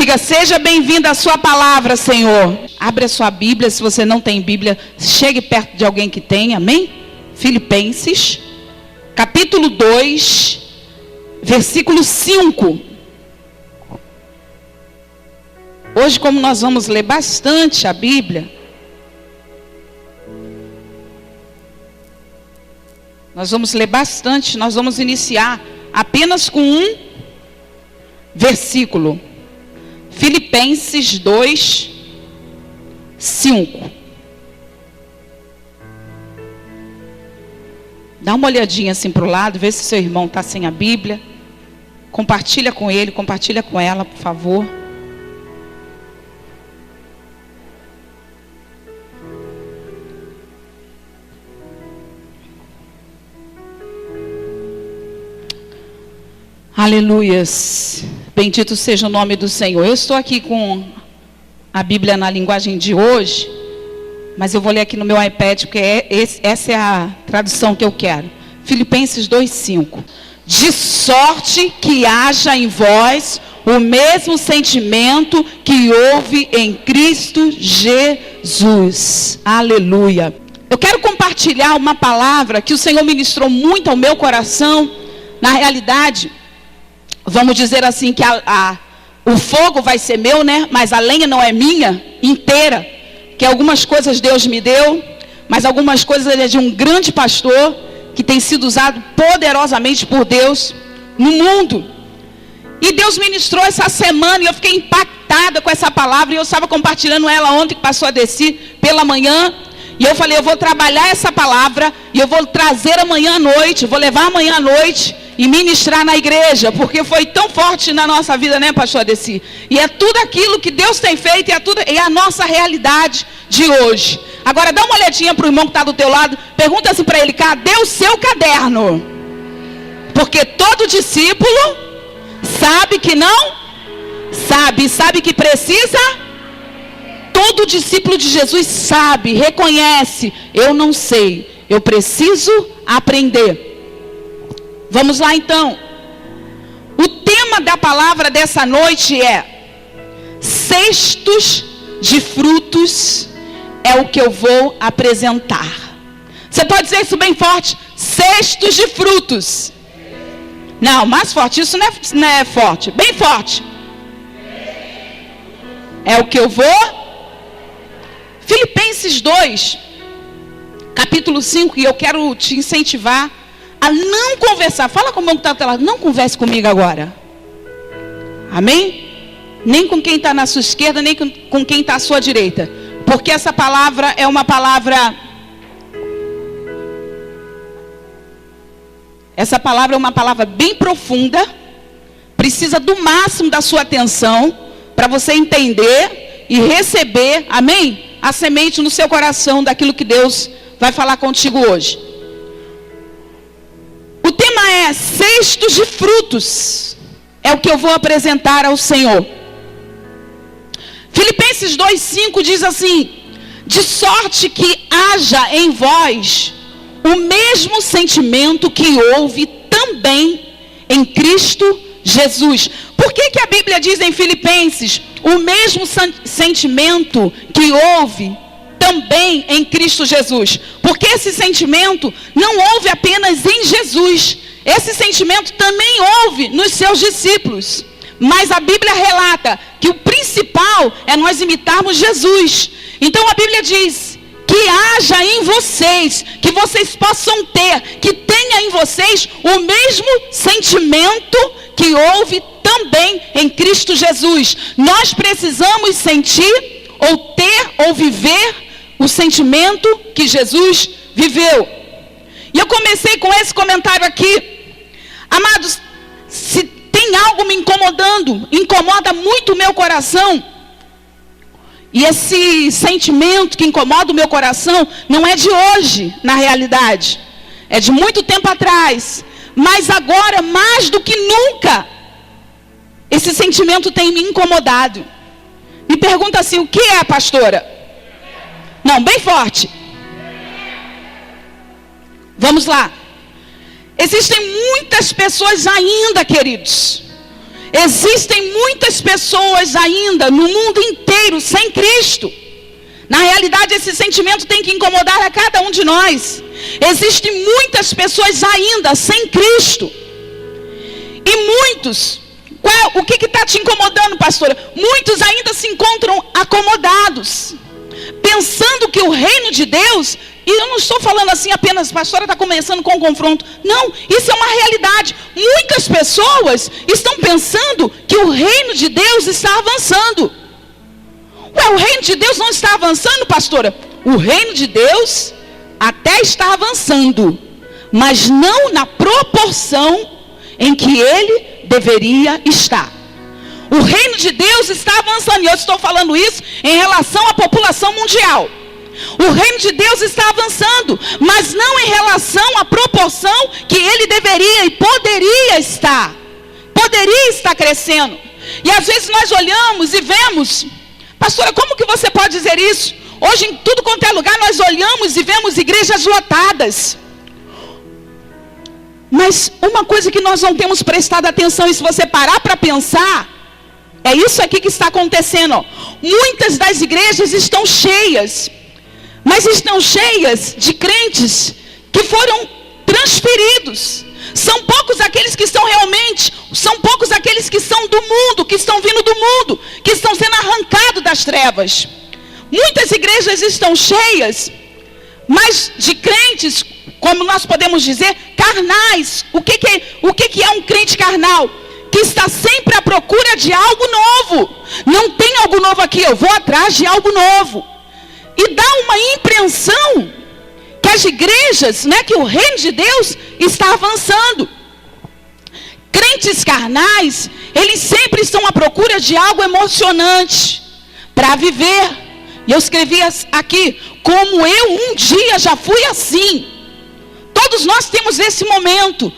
Diga, seja bem-vinda a sua palavra, Senhor. Abre a sua Bíblia, se você não tem Bíblia, chegue perto de alguém que tem, amém? Filipenses, capítulo 2, versículo 5. Hoje, como nós vamos ler bastante a Bíblia, nós vamos iniciar apenas com um versículo. Filipenses 2, 5. Dá uma olhadinha assim para o lado, vê se seu irmão está sem a Bíblia. Compartilha com ele, compartilha com ela, por favor. Aleluias. Bendito seja o nome do Senhor. Eu estou aqui com a Bíblia na linguagem de hoje, mas eu vou ler aqui no meu iPad, porque essa é a tradução que eu quero. Filipenses 2:5. De sorte que haja em vós o mesmo sentimento que houve em Cristo Jesus. Aleluia. Eu quero compartilhar uma palavra que o Senhor ministrou muito ao meu coração. Na realidade, vamos dizer assim, que o fogo vai ser meu, né? Mas a lenha não é minha inteira. Que algumas coisas Deus me deu, mas algumas coisas ele é de um grande pastor, que tem sido usado poderosamente por Deus no mundo. E Deus ministrou essa semana, e eu fiquei impactada com essa palavra, e eu estava compartilhando ela ontem, que passou a descer pela manhã. E eu falei, eu vou trabalhar essa palavra, e eu vou trazer amanhã à noite, vou levar amanhã à noite, e ministrar na igreja, porque foi tão forte na nossa vida, né, pastor Adeci? E é tudo aquilo que Deus tem feito, é a nossa realidade de hoje. Agora dá uma olhadinha para o irmão que está do teu lado, pergunta assim para ele, cadê o seu caderno? Porque todo discípulo sabe que não sabe que precisa. Todo discípulo de Jesus sabe, reconhece, eu não sei, eu preciso aprender. Vamos lá então. O tema da palavra dessa noite é cestos de frutos é o que eu vou apresentar. Você pode dizer isso bem forte, cestos de frutos. Não, mais forte, isso não é forte, bem forte. É o que eu vou. Filipenses 2, capítulo 5, e eu quero te incentivar a não conversar. Fala com o irmão que está do teu lado, não converse comigo agora. Amém? Nem com quem está na sua esquerda, nem com quem está à sua direita. Porque essa palavra é uma palavra... Essa palavra é uma palavra bem profunda. Precisa do máximo da sua atenção para você entender e receber, amém? A semente no seu coração daquilo que Deus vai falar contigo hoje. O tema é cestos de frutos. É o que eu vou apresentar ao Senhor. Filipenses 2:5 diz assim: de sorte que haja em vós o mesmo sentimento que houve também em Cristo Jesus. Por que a Bíblia diz em Filipenses o mesmo sentimento que houve também em Cristo Jesus? Porque esse sentimento não houve apenas em Jesus. Esse sentimento também houve nos seus discípulos. Mas a Bíblia relata que o principal é nós imitarmos Jesus. Então a Bíblia diz que haja em vocês, que vocês possam ter, que tenha em vocês o mesmo sentimento que houve também em Cristo Jesus. Nós precisamos sentir, ou ter, ou viver o sentimento que Jesus viveu. E eu comecei com esse comentário aqui. Amados, se tem algo me incomodando, incomoda muito o meu coração, e esse sentimento que incomoda o meu coração não é de hoje, na realidade, é de muito tempo atrás, mas agora mais do que nunca esse sentimento tem me incomodado. Me pergunta assim, o que é, pastora? Não, bem forte. Vamos lá. Existem muitas pessoas ainda, queridos. Existem muitas pessoas ainda no mundo inteiro sem Cristo. Na realidade, esse sentimento tem que incomodar a cada um de nós. Existem muitas pessoas ainda sem Cristo. E muitos, o que está te incomodando, pastora? Muitos ainda se encontram acomodados, pensando que o reino de Deus, e eu não estou falando assim apenas, pastora está começando com um confronto. Não, isso é uma realidade. Muitas pessoas estão pensando que o reino de Deus está avançando. Ué, o reino de Deus não está avançando, pastora? O reino de Deus até está avançando, mas não na proporção em que ele deveria estar. O reino de Deus está avançando, e eu estou falando isso em relação à população mundial. O reino de Deus está avançando, mas não em relação à proporção que ele deveria e poderia estar crescendo. E às vezes nós olhamos e vemos, pastora, como que você pode dizer isso? Hoje em tudo quanto é lugar nós olhamos e vemos igrejas lotadas. Mas uma coisa que nós não temos prestado atenção, e se você parar para pensar, é isso aqui que está acontecendo. Ó. Muitas das igrejas estão cheias, mas estão cheias de crentes que foram transferidos. São poucos aqueles que estão realmente, são poucos aqueles que são do mundo, que estão vindo do mundo, que estão sendo arrancados das trevas. Muitas igrejas estão cheias, mas de crentes, como nós podemos dizer, carnais. O que é um crente carnal? Que está sempre à procura de algo novo. Não tem algo novo aqui, eu vou atrás de algo novo. E dá uma impressão que as igrejas, que o reino de Deus está avançando. Crentes carnais, eles sempre estão à procura de algo emocionante para viver. E eu escrevi aqui, como eu um dia já fui assim. Todos nós temos esse momento,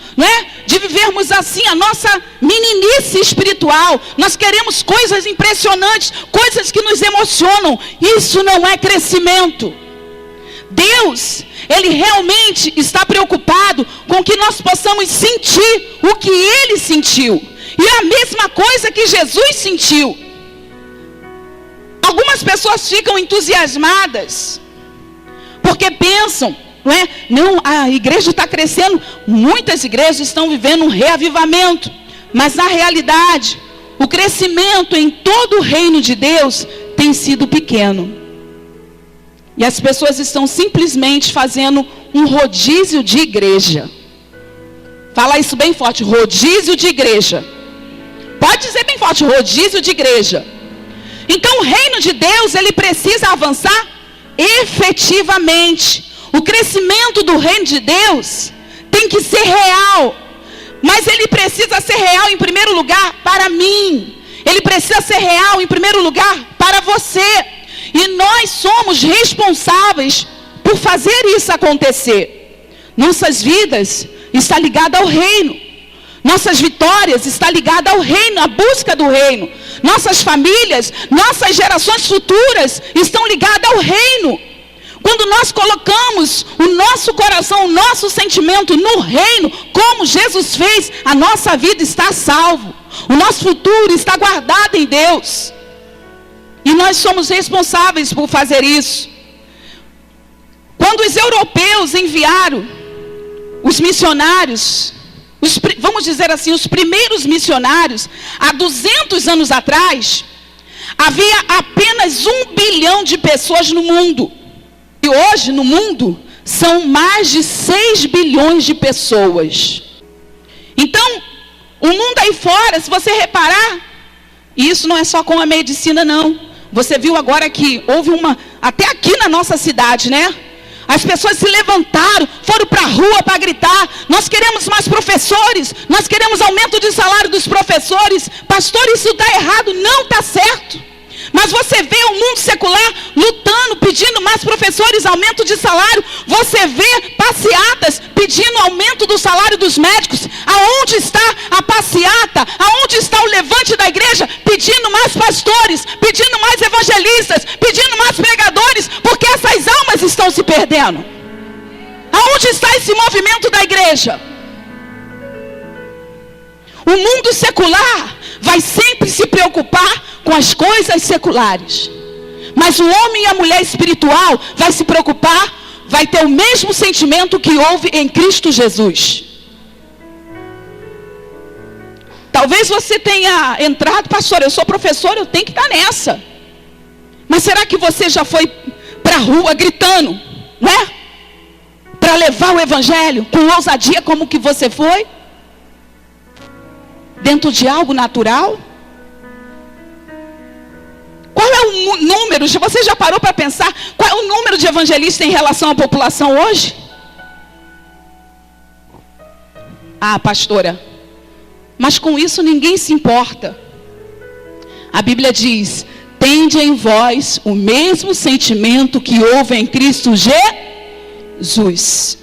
de vivermos assim a nossa meninice espiritual. Nós queremos coisas impressionantes, coisas que nos emocionam. Isso não é crescimento. Deus, Ele realmente está preocupado com que nós possamos sentir o que Ele sentiu. E é a mesma coisa que Jesus sentiu. Algumas pessoas ficam entusiasmadas, porque pensam, não, a igreja está crescendo. Muitas igrejas estão vivendo um reavivamento. Mas na realidade, o crescimento em todo o reino de Deus tem sido pequeno. E as pessoas estão simplesmente fazendo um rodízio de igreja. Fala isso bem forte, rodízio de igreja. Pode dizer bem forte, rodízio de igreja. Então o reino de Deus, ele precisa avançar efetivamente. O crescimento do reino de Deus tem que ser real. Mas ele precisa ser real em primeiro lugar para mim. Ele precisa ser real em primeiro lugar para você. E nós somos responsáveis por fazer isso acontecer. Nossas vidas estão ligadas ao reino. Nossas vitórias estão ligadas ao reino, à busca do reino. Nossas famílias, nossas gerações futuras estão ligadas ao reino. Quando nós colocamos o nosso coração, o nosso sentimento no reino, como Jesus fez, a nossa vida está salvo. O nosso futuro está guardado em Deus. E nós somos responsáveis por fazer isso. Quando os europeus enviaram os missionários, vamos dizer assim, os primeiros missionários, há 200 anos atrás, havia apenas 1 bilhão de pessoas no mundo. E hoje, no mundo, são mais de 6 bilhões de pessoas. Então, o mundo aí fora, se você reparar, e isso não é só com a medicina, não. Você viu agora que houve até aqui na nossa cidade, As pessoas se levantaram, foram para a rua para gritar. Nós queremos mais professores, nós queremos aumento de salário dos professores. Pastor, isso está errado, não está certo. Mas você vê o mundo secular lutando, pedindo mais professores, aumento de salário. Você vê passeatas pedindo aumento do salário dos médicos. Aonde está a passeata? Aonde está o levante da igreja? Pedindo mais pastores, pedindo mais evangelistas, pedindo mais pregadores, porque essas almas estão se perdendo. Aonde está esse movimento da igreja? O mundo secular vai sempre se preocupar com as coisas seculares. Mas o homem e a mulher espiritual vai se preocupar, vai ter o mesmo sentimento que houve em Cristo Jesus. Talvez você tenha entrado, pastor, eu sou professor, eu tenho que estar nessa. Mas será que você já foi para a rua gritando, né? Para levar o evangelho com ousadia como que você foi? Dentro de algo natural? Qual é o número, você já parou para pensar, qual é o número de evangelistas em relação à população hoje? Ah, pastora, mas com isso ninguém se importa. A Bíblia diz, tende em vós o mesmo sentimento que houve em Cristo Jesus.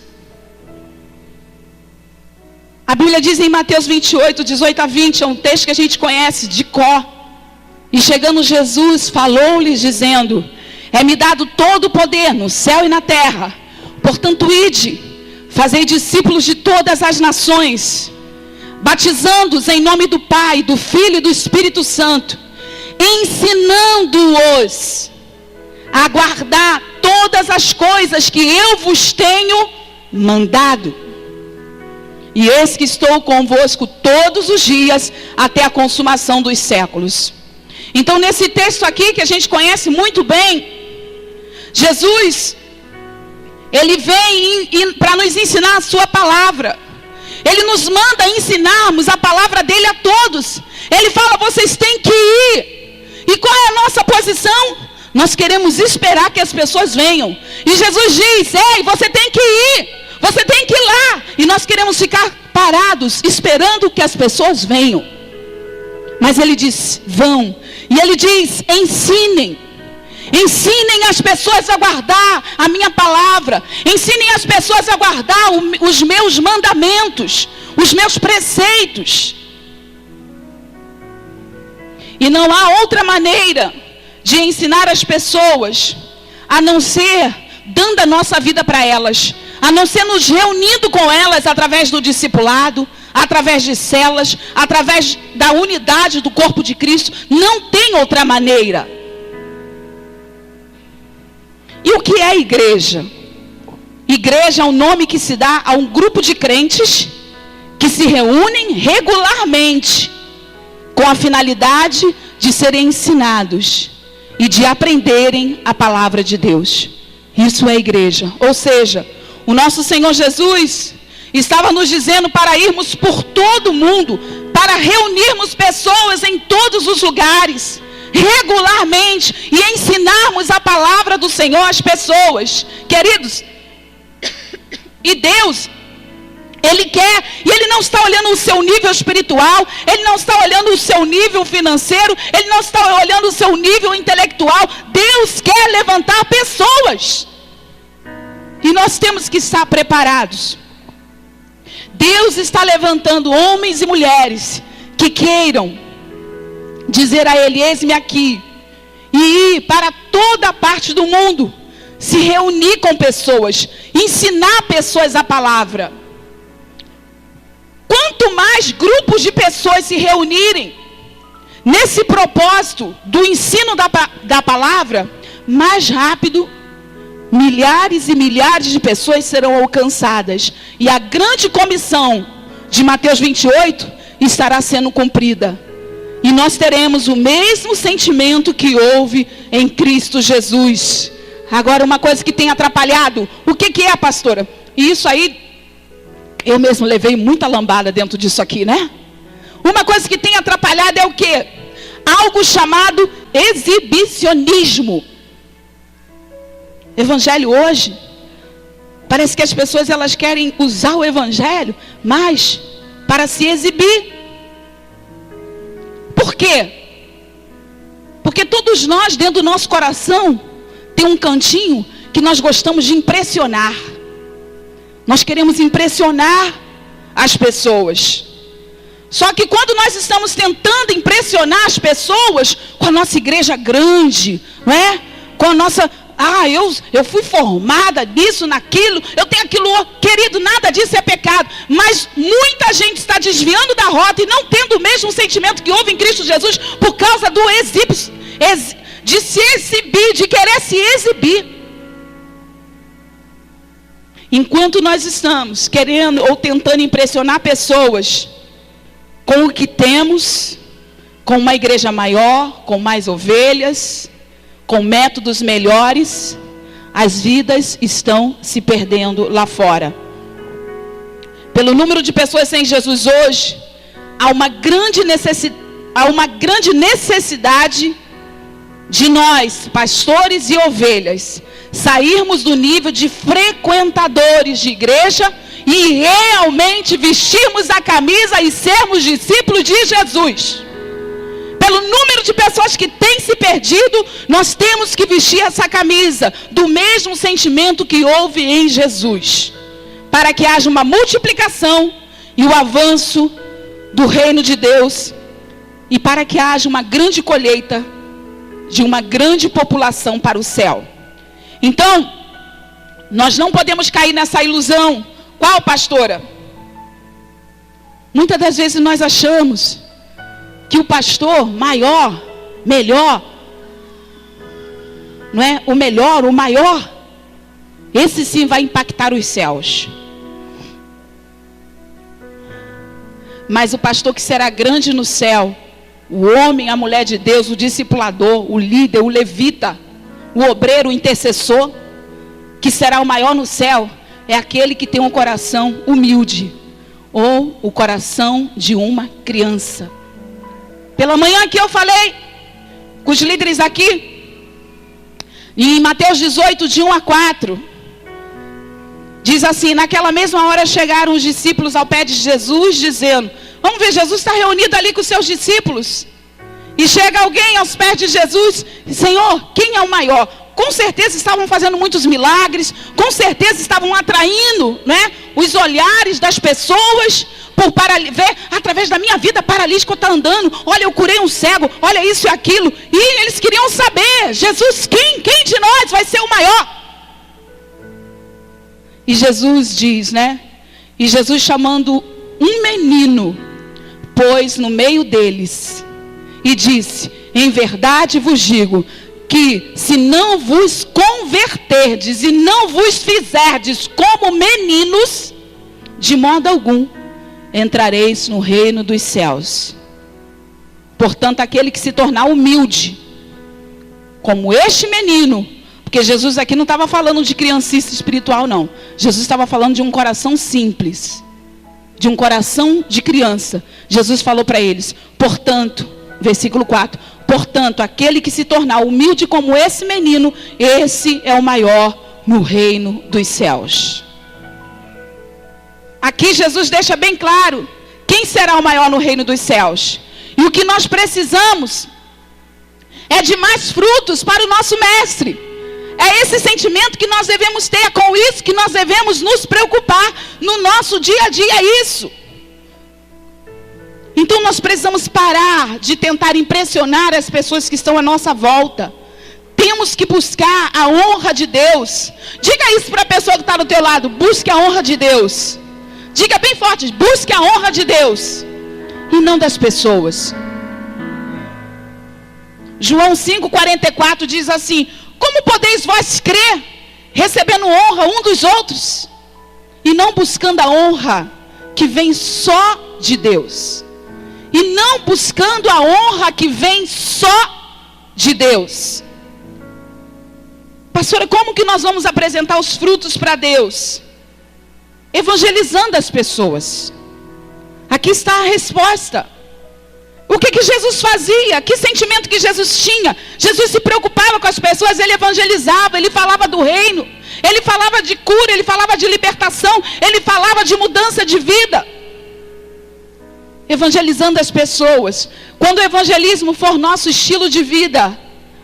A Bíblia diz em Mateus 28, 18 a 20, é um texto que a gente conhece de cor. E chegando Jesus, falou-lhes dizendo, é-me dado todo o poder no céu e na terra. Portanto, ide, fazei discípulos de todas as nações, batizando-os em nome do Pai, do Filho e do Espírito Santo, ensinando-os a guardar todas as coisas que eu vos tenho mandado. E eis que estou convosco todos os dias, até a consumação dos séculos. Então, nesse texto aqui, que a gente conhece muito bem, Jesus, Ele vem para nos ensinar a sua palavra. Ele nos manda ensinarmos a palavra dele a todos. Ele fala, vocês têm que ir. E qual é a nossa posição? Nós queremos esperar que as pessoas venham. E Jesus diz, ei, você tem que ir. Você tem que ir lá. E nós queremos ficar parados, esperando que as pessoas venham. Mas ele diz, vão. E ele diz, ensinem. Ensinem as pessoas a guardar a minha palavra. Ensinem as pessoas a guardar os meus mandamentos, os meus preceitos. E não há outra maneira de ensinar as pessoas a não ser dando a nossa vida para elas, a não ser nos reunindo com elas através do discipulado, através de células, através da unidade do corpo de Cristo. Não tem outra maneira. E o que é igreja? Igreja é um nome que se dá a um grupo de crentes que se reúnem regularmente com a finalidade de serem ensinados e de aprenderem a palavra de Deus. Isso é igreja. Ou seja, o nosso Senhor Jesus estava nos dizendo para irmos por todo o mundo, para reunirmos pessoas em todos os lugares, regularmente, e ensinarmos a palavra do Senhor às pessoas. Queridos, e Deus, Ele quer, e Ele não está olhando o seu nível espiritual, Ele não está olhando o seu nível financeiro, Ele não está olhando o seu nível intelectual. Deus quer levantar pessoas, e nós temos que estar preparados. Deus está levantando homens e mulheres que queiram dizer a Ele, eis-me aqui, e ir para toda parte do mundo, se reunir com pessoas, ensinar pessoas a palavra. Quanto mais grupos de pessoas se reunirem nesse propósito do ensino da palavra, mais rápido milhares e milhares de pessoas serão alcançadas. E a grande comissão de Mateus 28 estará sendo cumprida. E nós teremos o mesmo sentimento que houve em Cristo Jesus. Agora, uma coisa que tem atrapalhado. O que é, pastora? E isso aí, eu mesmo levei muita lambada dentro disso aqui, né? Uma coisa que tem atrapalhado é o quê? Algo chamado exibicionismo. Evangelho hoje, parece que as pessoas elas querem usar o evangelho, mas para se exibir. Por quê? Porque todos nós, dentro do nosso coração, tem um cantinho que nós gostamos de impressionar. Nós queremos impressionar as pessoas. Só que quando nós estamos tentando impressionar as pessoas com a nossa igreja grande, não é? Com a nossa eu fui formada nisso, naquilo, eu tenho aquilo. Querido, nada disso é pecado. Mas muita gente está desviando da rota e não tendo o mesmo sentimento que houve em Cristo Jesus por causa do de se exibir, de querer se exibir. Enquanto nós estamos querendo ou tentando impressionar pessoas com o que temos, com uma igreja maior, com mais ovelhas, com métodos melhores, as vidas estão se perdendo lá fora. Pelo número de pessoas sem Jesus hoje, há uma grande necessidade de nós, pastores e ovelhas, sairmos do nível de frequentadores de igreja e realmente vestirmos a camisa e sermos discípulos de Jesus. Pelo número de pessoas que têm se perdido, nós temos que vestir essa camisa do mesmo sentimento que houve em Jesus, para que haja uma multiplicação e o avanço do reino de Deus, e para que haja uma grande colheita de uma grande população para o céu. Então, nós não podemos cair nessa ilusão. Qual, pastora? Muitas das vezes nós achamos que o pastor maior, melhor, não é? O melhor, o maior, esse sim vai impactar os céus. Mas o pastor que será grande no céu, o homem, a mulher de Deus, o discipulador, o líder, o levita, o obreiro, o intercessor, que será o maior no céu, é aquele que tem um coração humilde, ou o coração de uma criança. Pela manhã que eu falei com os líderes aqui, em Mateus 18, de 1 a 4, diz assim: naquela mesma hora chegaram os discípulos ao pé de Jesus, dizendo, vamos ver, Jesus está reunido ali com os seus discípulos, e chega alguém aos pés de Jesus, Senhor, quem é o maior? Com certeza estavam fazendo muitos milagres, com certeza estavam atraindo, né, os olhares das pessoas, para ver, através da minha vida, paralítico está andando, olha, eu curei um cego, olha isso e aquilo, e eles queriam saber, Jesus, quem de nós vai ser o maior? E Jesus diz, né, e Jesus chamando um menino, pôs no meio deles, e disse, em verdade vos digo, que se não vos converterdes e não vos fizerdes como meninos, de modo algum entrareis no reino dos céus. Portanto, aquele que se tornar humilde, como este menino, porque Jesus aqui não estava falando de criancice espiritual, não. Jesus estava falando de um coração simples, de um coração de criança. Jesus falou para eles, portanto, versículo 4, portanto, aquele que se tornar humilde como esse menino, esse é o maior no reino dos céus. Aqui Jesus deixa bem claro quem será o maior no reino dos céus. E o que nós precisamos é de mais frutos para o nosso mestre. É esse sentimento que nós devemos ter, é com isso que nós devemos nos preocupar no nosso dia a dia, é isso. Então nós precisamos parar de tentar impressionar as pessoas que estão à nossa volta. Temos que buscar a honra de Deus. Diga isso para a pessoa que está do teu lado, busque a honra de Deus. Diga bem forte, busque a honra de Deus e não das pessoas. João 5,44 diz assim, como podeis vós crer, recebendo honra um dos outros, e não buscando a honra que vem só de Deus? E não buscando a honra que vem só de Deus. Pastora, como que nós vamos apresentar os frutos para Deus? Evangelizando as pessoas. Aqui está a resposta. O que Jesus fazia? Que sentimento que Jesus tinha? Jesus se preocupava com as pessoas, ele evangelizava, ele falava do reino, ele falava de cura, ele falava de libertação, ele falava de mudança de vida. Evangelizando as pessoas. Quando o evangelismo for nosso estilo de vida,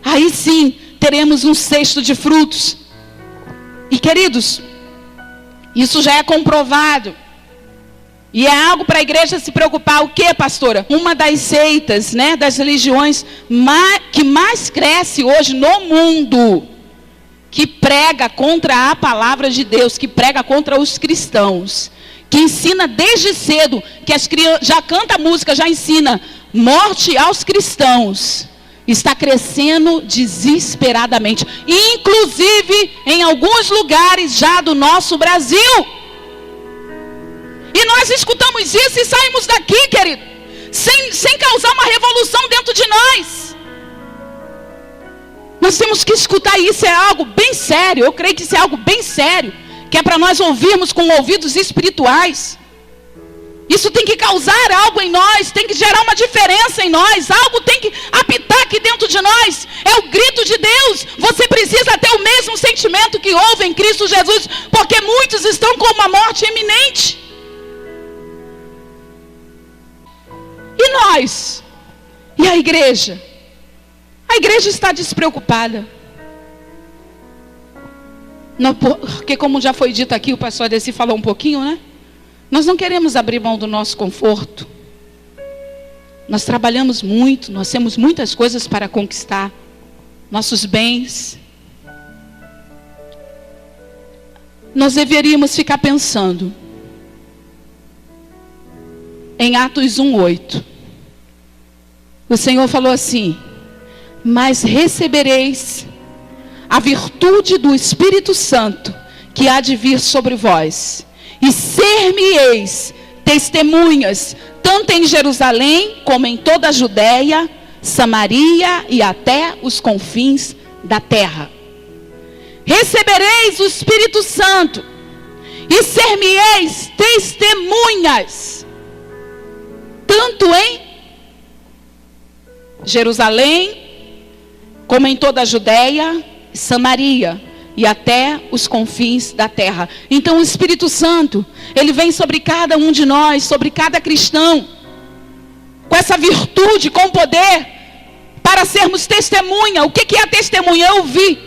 aí sim teremos um cesto de frutos. E queridos, isso já é comprovado. E é algo para a igreja se preocupar. O que, pastora? Uma das seitas, das religiões que mais cresce hoje no mundo que prega contra a palavra de Deus, que prega contra os cristãos, que ensina desde cedo, que as crianças já canta música, já ensina morte aos cristãos, está crescendo desesperadamente, inclusive em alguns lugares já do nosso Brasil. E nós escutamos isso e saímos daqui, querido, sem causar uma revolução dentro de nós. Nós temos que escutar isso, é algo bem sério. Eu creio que isso é algo bem sério, que é para nós ouvirmos com ouvidos espirituais. Isso tem que causar algo em nós, tem que gerar uma diferença em nós, algo tem que apitar aqui dentro de nós. É o grito de Deus. Você precisa ter o mesmo sentimento que houve em Cristo Jesus, porque muitos estão com uma morte iminente. E nós? E a igreja? A igreja está despreocupada. Não, porque como já foi dito aqui, o pastor Adeci falou um pouquinho, né? Nós não queremos abrir mão do nosso conforto. Nós trabalhamos muito, nós temos muitas coisas para conquistar. Nossos bens. Nós deveríamos ficar pensando em Atos 1:8. O Senhor falou assim: mas recebereis a virtude do Espírito Santo que há de vir sobre vós, e ser-me-eis testemunhas, tanto em Jerusalém, como em toda a Judéia, Samaria e até os confins da terra. Recebereis o Espírito Santo, e ser-me-eis testemunhas, tanto em Jerusalém, como em toda a Judéia, Samaria e até os confins da terra. Então o Espírito Santo, ele vem sobre cada um de nós, sobre cada cristão, com essa virtude, com poder, para sermos testemunha. O que é a testemunha? Eu vi.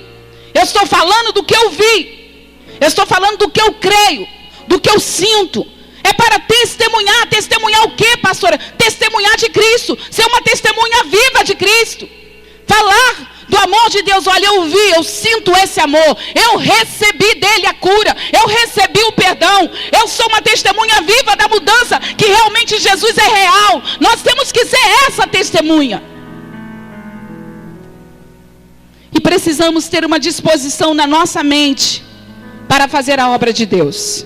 Eu estou falando do que eu vi. Eu estou falando do que eu creio, do que eu sinto. É para testemunhar. Testemunhar o que, pastora? Testemunhar de Cristo. Ser uma testemunha viva de Cristo. Falar do amor de Deus. Olha, eu vi, eu sinto esse amor. Eu recebi dele a cura. Eu recebi o perdão. Eu sou uma testemunha viva da mudança, que realmente Jesus é real. Nós temos que ser essa testemunha. E precisamos ter uma disposição na nossa mente para fazer a obra de Deus.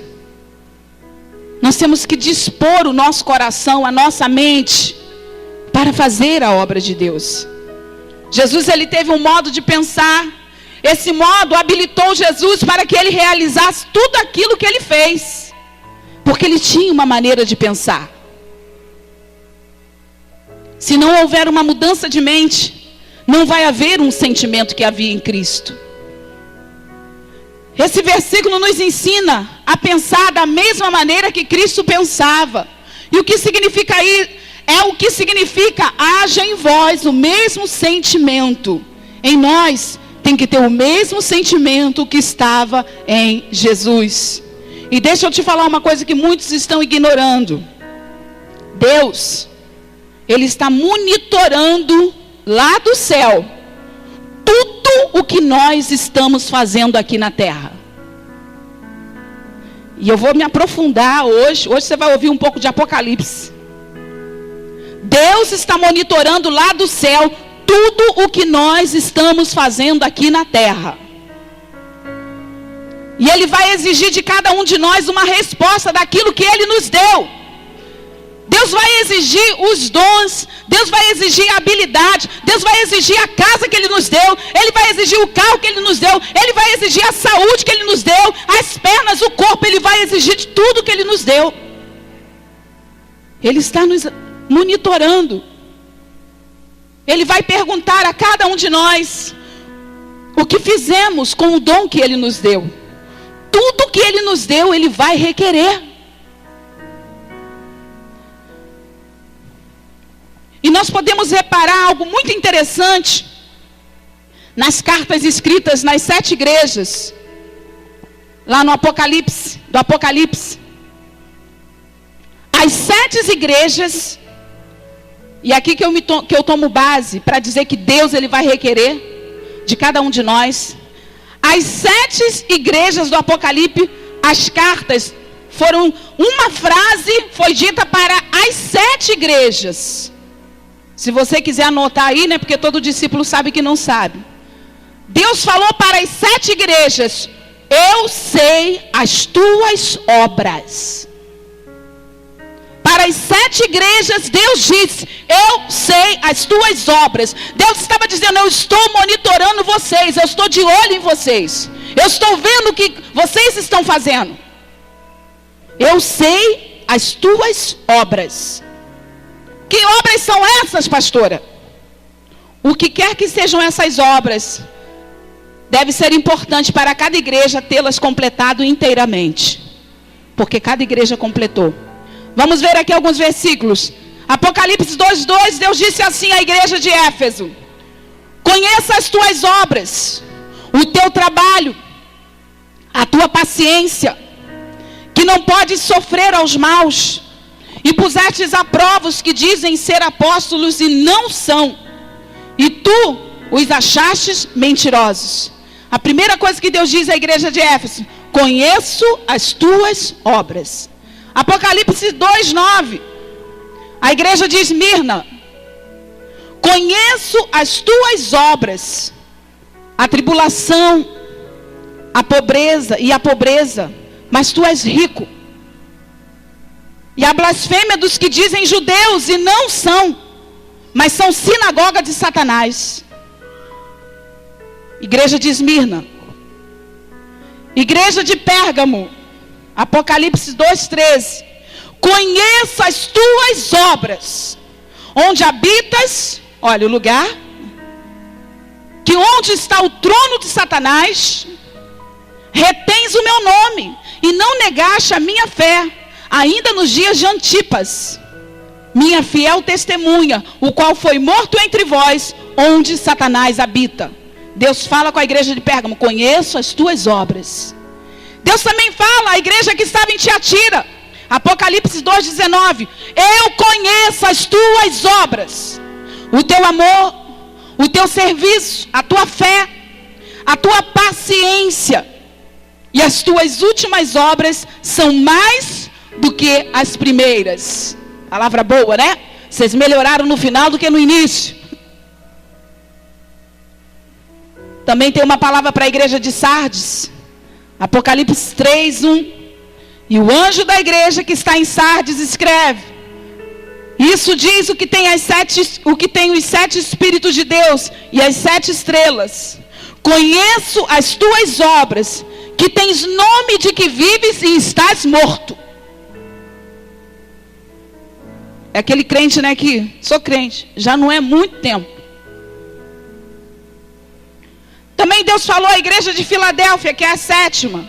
Nós temos que dispor o nosso coração, a nossa mente, para fazer a obra de Deus. Jesus, ele teve um modo de pensar. Esse modo habilitou Jesus para que ele realizasse tudo aquilo que ele fez, porque ele tinha uma maneira de pensar. Se não houver uma mudança de mente, não vai haver um sentimento que havia em Cristo. Esse versículo nos ensina a pensar da mesma maneira que Cristo pensava. E o que significa aí? É o que significa: haja em vós o mesmo sentimento. Em nós tem que ter o mesmo sentimento que estava em Jesus. E deixa eu te falar uma coisa que muitos estão ignorando. Deus, ele está monitorando lá do céu tudo o que nós estamos fazendo aqui na terra. E eu vou me aprofundar hoje. Hoje você vai ouvir um pouco de Apocalipse. Deus está monitorando lá do céu tudo o que nós estamos fazendo aqui na terra. E Ele vai exigir de cada um de nós uma resposta daquilo que Ele nos deu. Deus vai exigir os dons, Deus vai exigir a habilidade, Deus vai exigir a casa que Ele nos deu, Ele vai exigir o carro que Ele nos deu, Ele vai exigir a saúde que Ele nos deu, as pernas, o corpo, Ele vai exigir de tudo que Ele nos deu. Ele está nos monitorando. Ele vai perguntar a cada um de nós o que fizemos com o dom que Ele nos deu. Tudo que Ele nos deu, Ele vai requerer. E nós podemos reparar algo muito interessante nas cartas escritas nas 7 igrejas, lá no Apocalipse, do Apocalipse. As 7 igrejas, e aqui que eu tomo base para dizer que Deus, Ele vai requerer de cada um de nós. As 7 igrejas do Apocalipse, as cartas foram, uma frase foi dita para as 7 igrejas. Se você quiser anotar aí, né? Porque todo discípulo sabe que não sabe. Deus falou para as 7 igrejas: eu sei as tuas obras. Para as 7 igrejas, Deus disse: eu sei as tuas obras. Deus estava dizendo: eu estou monitorando vocês, eu estou de olho em vocês, eu estou vendo o que vocês estão fazendo. Eu sei as tuas obras. Que obras são essas, pastora? O que quer que sejam essas obras, deve ser importante para cada igreja tê-las completado inteiramente, porque cada igreja completou. Vamos ver aqui alguns versículos. Apocalipse 2:2, Deus disse assim à igreja de Éfeso: conheça as tuas obras, o teu trabalho, a tua paciência, que não podes sofrer aos maus, e pusestes à prova os que dizem ser apóstolos e não são, e tu os achastes mentirosos. A primeira coisa que Deus diz à igreja de Éfeso: conheço as tuas obras. Apocalipse 2:9, a igreja de Esmirna: conheço as tuas obras, a tribulação, a pobreza, mas tu és rico. E a blasfêmia dos que dizem judeus e não são, mas são sinagoga de Satanás. Igreja de Esmirna. Igreja de Pérgamo, Apocalipse 2:13: conheça as tuas obras, onde habitas, olha o lugar, que onde está o trono de Satanás, retens o meu nome, e não negaste a minha fé, ainda nos dias de Antipas, minha fiel testemunha, o qual foi morto entre vós, onde Satanás habita. Deus fala com a igreja de Pérgamo: conheço as tuas obras. Deus também fala à igreja que estava em Tiatira, Apocalipse 2:19: eu conheço as tuas obras, o teu amor, o teu serviço, a tua fé, a tua paciência, e as tuas últimas obras são mais do que as primeiras. Palavra boa, né? Vocês melhoraram no final do que no início. Também tem uma palavra para a igreja de Sardes, Apocalipse 3:1. E o anjo da igreja que está em Sardes escreve: isso diz o que tem os 7 Espíritos de Deus e as 7 estrelas. Conheço as tuas obras, que tens nome de que vives e estás morto. É aquele crente, né, que sou crente, já não é muito tempo. Também Deus falou à igreja de Filadélfia, que é a 7ª.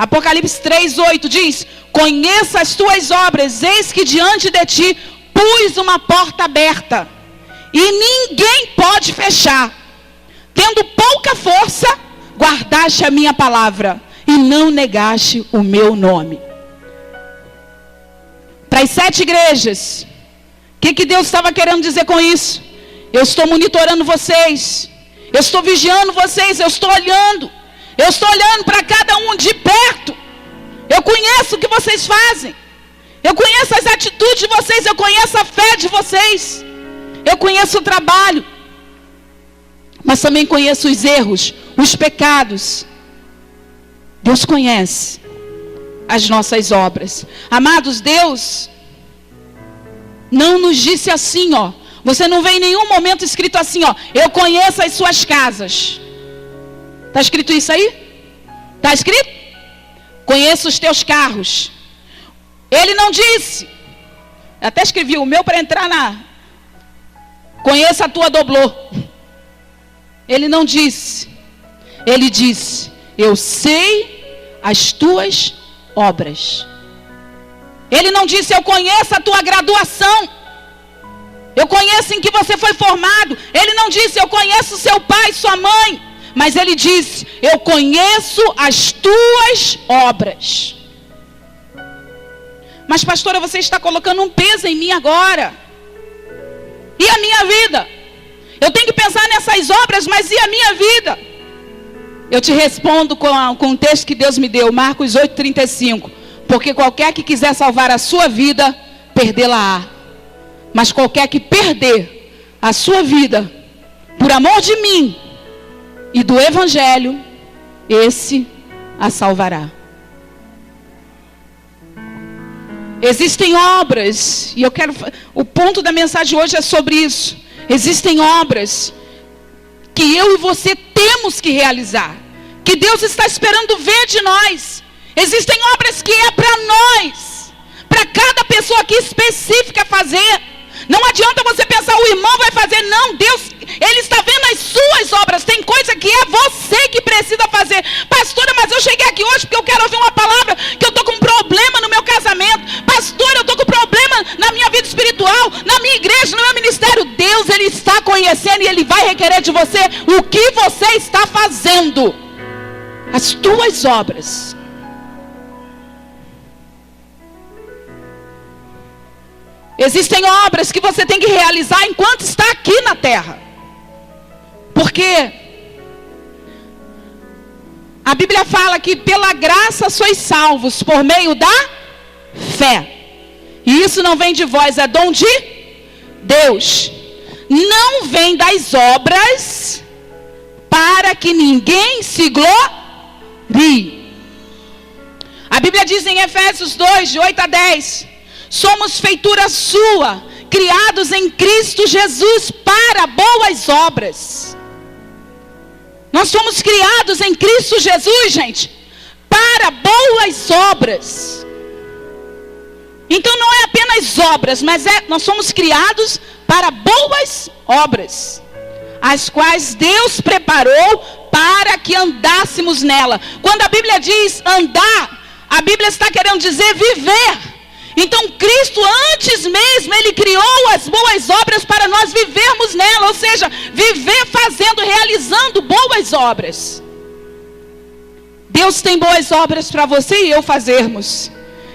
Apocalipse 3:8 diz: conheça as tuas obras, eis que diante de ti pus uma porta aberta, e ninguém pode fechar. Tendo pouca força, guardaste a minha palavra, e não negaste o meu nome. Para as 7 igrejas, o que Deus estava querendo dizer com isso? Eu estou monitorando vocês, eu estou vigiando vocês, eu estou olhando para cada um de perto. Eu conheço o que vocês fazem, eu conheço as atitudes de vocês, eu conheço a fé de vocês, eu conheço o trabalho, mas também conheço os erros, os pecados. Deus conhece as nossas obras. Amados, Deus não nos disse assim, ó. Você não vê em nenhum momento escrito assim, ó: eu conheço as suas casas. Está escrito isso aí? Está escrito? Conheço os teus carros. Ele não disse. Eu até escrevi o meu para entrar na... conheça a tua doblô. Ele não disse. Ele disse: eu sei as tuas obras. Ele não disse: eu conheço a tua graduação, eu conheço em que você foi formado. Ele não disse: eu conheço seu pai, sua mãe. Mas ele disse: eu conheço as tuas obras. Mas pastora, você está colocando um peso em mim agora. E a minha vida? Eu tenho que pensar nessas obras, mas e a minha vida? Eu te respondo com o texto que Deus me deu, Marcos 8,35. Porque qualquer que quiser salvar a sua vida, perdê-la-á. Mas qualquer que perder a sua vida, por amor de mim e do Evangelho, esse a salvará. Existem obras, e o ponto da mensagem hoje é sobre isso. Existem obras que eu e você temos que realizar, que Deus está esperando ver de nós. Existem obras que é para nós, para cada pessoa aqui específica fazer. Não adianta você pensar, o irmão vai fazer. Não, Deus, Ele está vendo as suas obras. Tem coisa que é você que precisa fazer. Pastora, mas eu cheguei aqui hoje porque eu quero ouvir uma palavra, que eu estou com um problema no meu casamento. Pastora, eu estou com problema na minha vida espiritual, na minha igreja, no meu ministério. Deus, Ele está conhecendo e Ele vai requerer de você o que você está fazendo. As tuas obras. Existem obras que você tem que realizar enquanto está aqui na terra. Porque a Bíblia fala que pela graça sois salvos por meio da fé. E isso não vem de vós, é dom de Deus. Não vem das obras para que ninguém se glorie. A Bíblia diz em Efésios 2, de 8 a 10... somos feitura sua, criados em Cristo Jesus para boas obras. Nós somos criados em Cristo Jesus, gente, para boas obras. Então não é apenas obras, mas nós somos criados para boas obras, as quais Deus preparou para que andássemos nela. Quando a Bíblia diz andar, a Bíblia está querendo dizer viver. Então Cristo antes mesmo, Ele criou as boas obras para nós vivermos nela. Ou seja, viver fazendo, realizando boas obras. Deus tem boas obras para você e eu fazermos.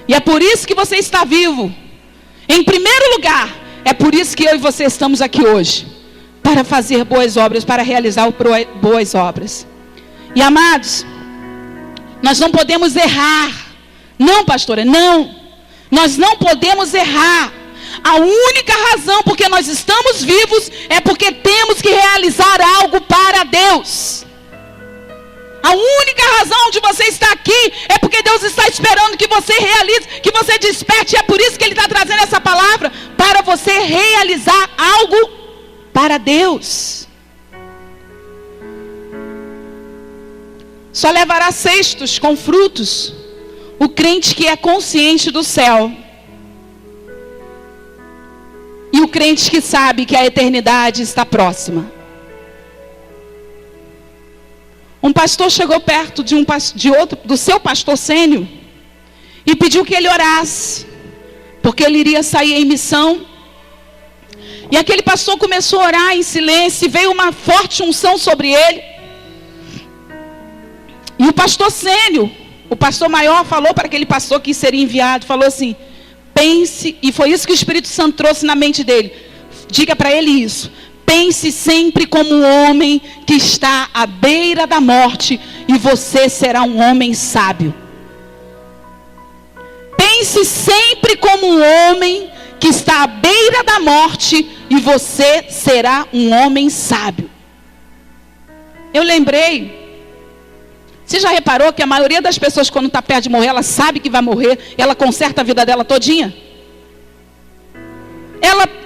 E é por isso que você está vivo. Em primeiro lugar, é por isso que eu e você estamos aqui hoje. Para fazer boas obras, para realizar boas obras. E amados, nós não podemos errar. Não, pastora, não. Nós não podemos errar. A única razão porque nós estamos vivos é porque temos que realizar algo para Deus. A única razão de você estar aqui é porque Deus está esperando que você realize, que você desperte. E é por isso que Ele está trazendo essa palavra, para você realizar algo para Deus. Só levará cestos com frutos o crente que é consciente do céu. E o crente que sabe que a eternidade está próxima. Um pastor chegou perto do seu pastor sênior e pediu que ele orasse, porque ele iria sair em missão. E aquele pastor começou a orar em silêncio, e veio uma forte unção sobre ele. E o pastor sênior, o pastor maior, falou para aquele pastor que seria enviado, falou assim: pense, e foi isso que o Espírito Santo trouxe na mente dele, diga para ele isso: pense sempre como um homem que está à beira da morte, e você será um homem sábio. Pense sempre como um homem que está à beira da morte, e você será um homem sábio. Eu lembrei, você já reparou que a maioria das pessoas, quando está perto de morrer, ela sabe que vai morrer, ela conserta a vida dela todinha?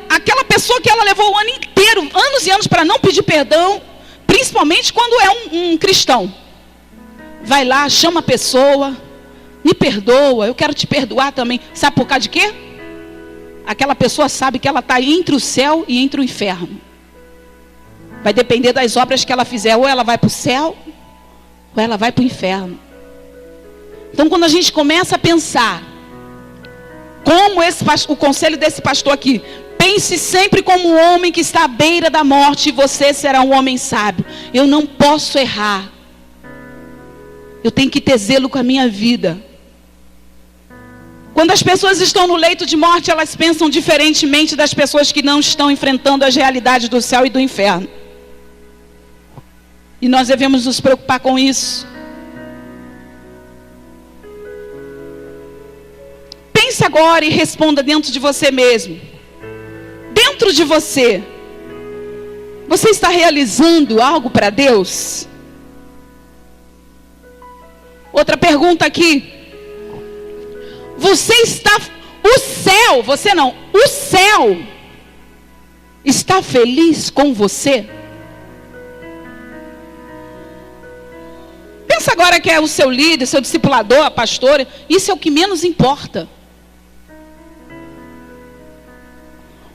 Aquela pessoa que ela levou o ano inteiro, anos e anos, para não pedir perdão, principalmente quando é um cristão, vai lá, chama a pessoa, me perdoa, eu quero te perdoar também. Sabe por causa de quê? Aquela pessoa sabe que ela está entre o céu e entre o inferno. Vai depender das obras que ela fizer, ou ela vai para o céu, ou ela vai para o inferno. Então, quando a gente começa a pensar, como o conselho desse pastor aqui, pense sempre como um homem que está à beira da morte, e você será um homem sábio. Eu não posso errar. Eu tenho que ter zelo com a minha vida. Quando as pessoas estão no leito de morte, elas pensam diferentemente das pessoas que não estão enfrentando as realidades do céu e do inferno. E nós devemos nos preocupar com isso. Pense agora e responda dentro de você mesmo. Dentro de você, você está realizando algo para Deus? Outra pergunta aqui. O céu está feliz com você? Pensa agora que é o seu líder, seu discipulador, a pastora. Isso é o que menos importa.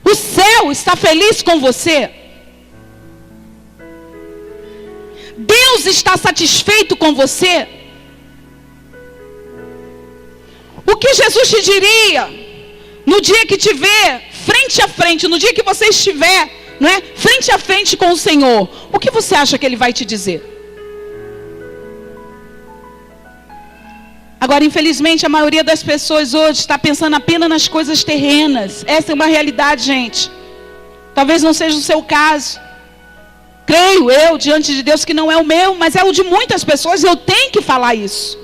O céu está feliz com você? Deus está satisfeito com você? O que Jesus te diria no dia que te ver frente a frente, no dia que você estiver, não é, frente a frente com o Senhor? O que você acha que Ele vai te dizer? Agora, infelizmente, a maioria das pessoas hoje está pensando apenas nas coisas terrenas. Essa é uma realidade, gente. Talvez não seja o seu caso. Creio eu, diante de Deus, que não é o meu, mas é o de muitas pessoas, e eu tenho que falar isso.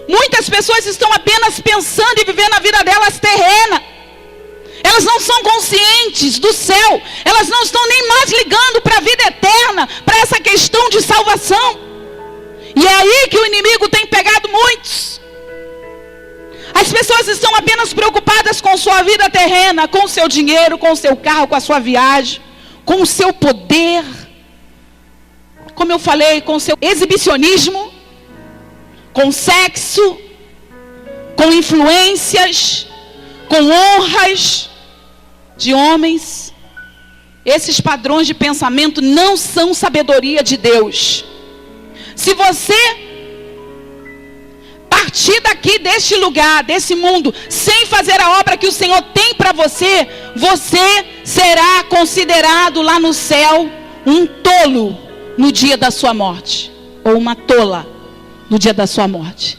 Muitas pessoas estão apenas pensando e vivendo a vida delas terrena. Elas não são conscientes do céu. Elas não estão nem mais ligando para a vida eterna, para essa questão de salvação. E é aí que o inimigo tem pegado muitos. As pessoas estão apenas preocupadas com sua vida terrena, com o seu dinheiro, com o seu carro, com a sua viagem, com o seu poder. Como eu falei, com o seu exibicionismo, com sexo, com influências, com honras de homens. Esses padrões de pensamento não são sabedoria de Deus. Se você partir daqui, deste lugar, desse mundo, sem fazer a obra que o Senhor tem para você, você será considerado lá no céu um tolo no dia da sua morte, ou uma tola no dia da sua morte.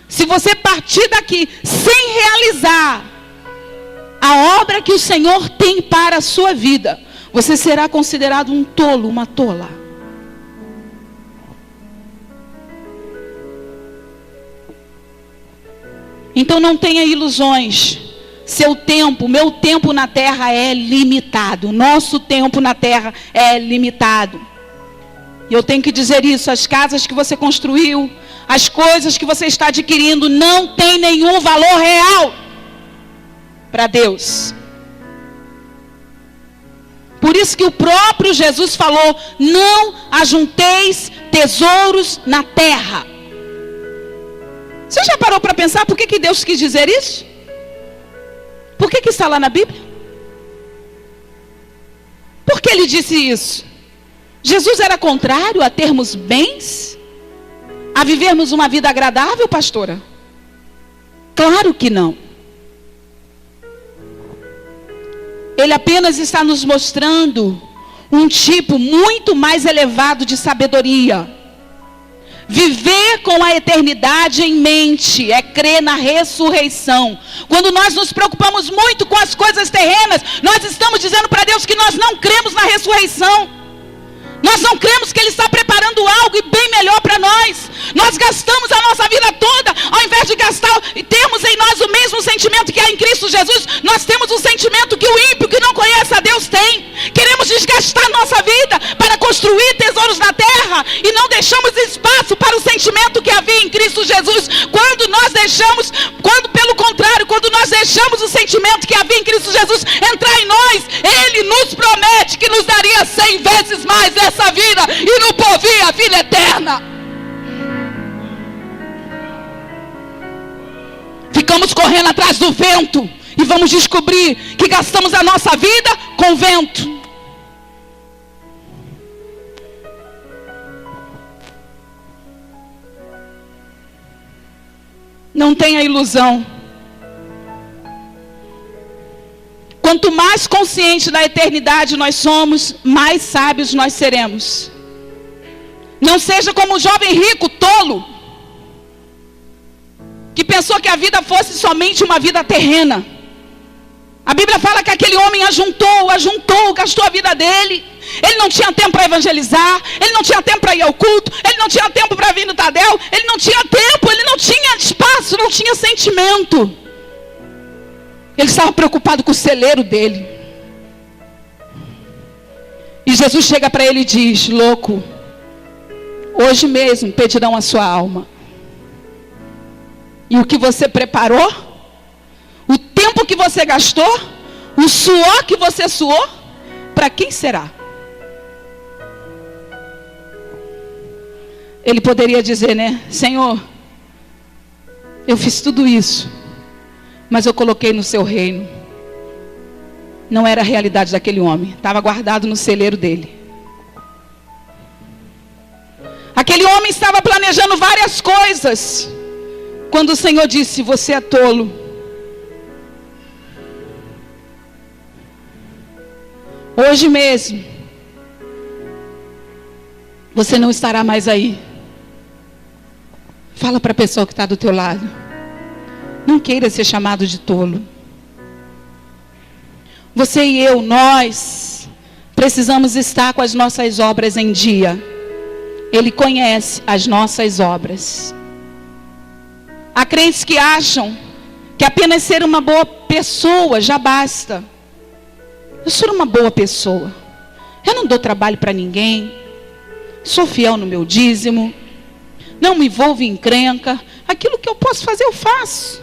Se você partir daqui sem realizar a obra que o Senhor tem para a sua vida, você será considerado um tolo, uma tola. Então não tenha ilusões. Seu tempo, meu tempo na terra é limitado. Nosso tempo na terra é limitado. E eu tenho que dizer isso: as casas que você construiu, as coisas que você está adquirindo, não tem nenhum valor real para Deus. Por isso que o próprio Jesus falou: não ajunteis tesouros na terra. Você já parou para pensar por que Deus quis dizer isso? Por que está lá na Bíblia? Por que Ele disse isso? Jesus era contrário a termos bens? A vivermos uma vida agradável, pastora? Claro que não. Ele apenas está nos mostrando um tipo muito mais elevado de sabedoria. Viver com a eternidade em mente é crer na ressurreição. Quando nós nos preocupamos muito com as coisas terrenas, nós estamos dizendo para Deus que nós não cremos na ressurreição. Nós não cremos que Ele está preparando algo bem melhor para nós. Nós gastamos a nossa vida toda, ao invés de gastar e termos em nós o mesmo sentimento que há em Cristo Jesus, nós temos o sentimento que o ímpio que não conhece a Deus tem. Queremos desgastar nossa vida para construir tesouros na terra e não deixamos espaço para o sentimento que havia em Cristo Jesus. Quando pelo contrário, quando nós deixamos o sentimento que havia em Cristo Jesus entrar em nós, Ele nos promete que nos daria 100 vezes mais essa vida e no porvir a vida eterna. Ficamos correndo atrás do vento e vamos descobrir que gastamos a nossa vida com vento. Não tenha ilusão. Quanto mais consciente da eternidade nós somos, mais sábios nós seremos. Não seja como o jovem rico, tolo, que pensou que a vida fosse somente uma vida terrena. A Bíblia fala que aquele homem ajuntou, gastou a vida dele. Ele não tinha tempo para evangelizar, ele não tinha tempo para ir ao culto, ele não tinha tempo para vir no Tadel, ele não tinha tempo, ele não tinha espaço, não tinha sentimento. Ele estava preocupado com o celeiro dele. E Jesus chega para ele e diz: louco, hoje mesmo pedirão a sua alma. E o que você preparou, o tempo que você gastou, o suor que você suou, para quem será? Ele poderia dizer, né? Senhor, eu fiz tudo isso, mas eu coloquei no seu reino. Não era a realidade daquele homem, estava guardado no celeiro dele. Aquele homem estava planejando várias coisas, quando o Senhor disse: você é tolo. Hoje mesmo, você não estará mais aí. Fala para a pessoa que está do teu lado: não queira ser chamado de tolo. Você e eu, nós precisamos estar com as nossas obras em dia. Ele conhece as nossas obras. Há crentes que acham que apenas ser uma boa pessoa já basta. Eu sou uma boa pessoa, eu não dou trabalho para ninguém, sou fiel no meu dízimo, não me envolvo em encrenca, aquilo que eu posso fazer eu faço.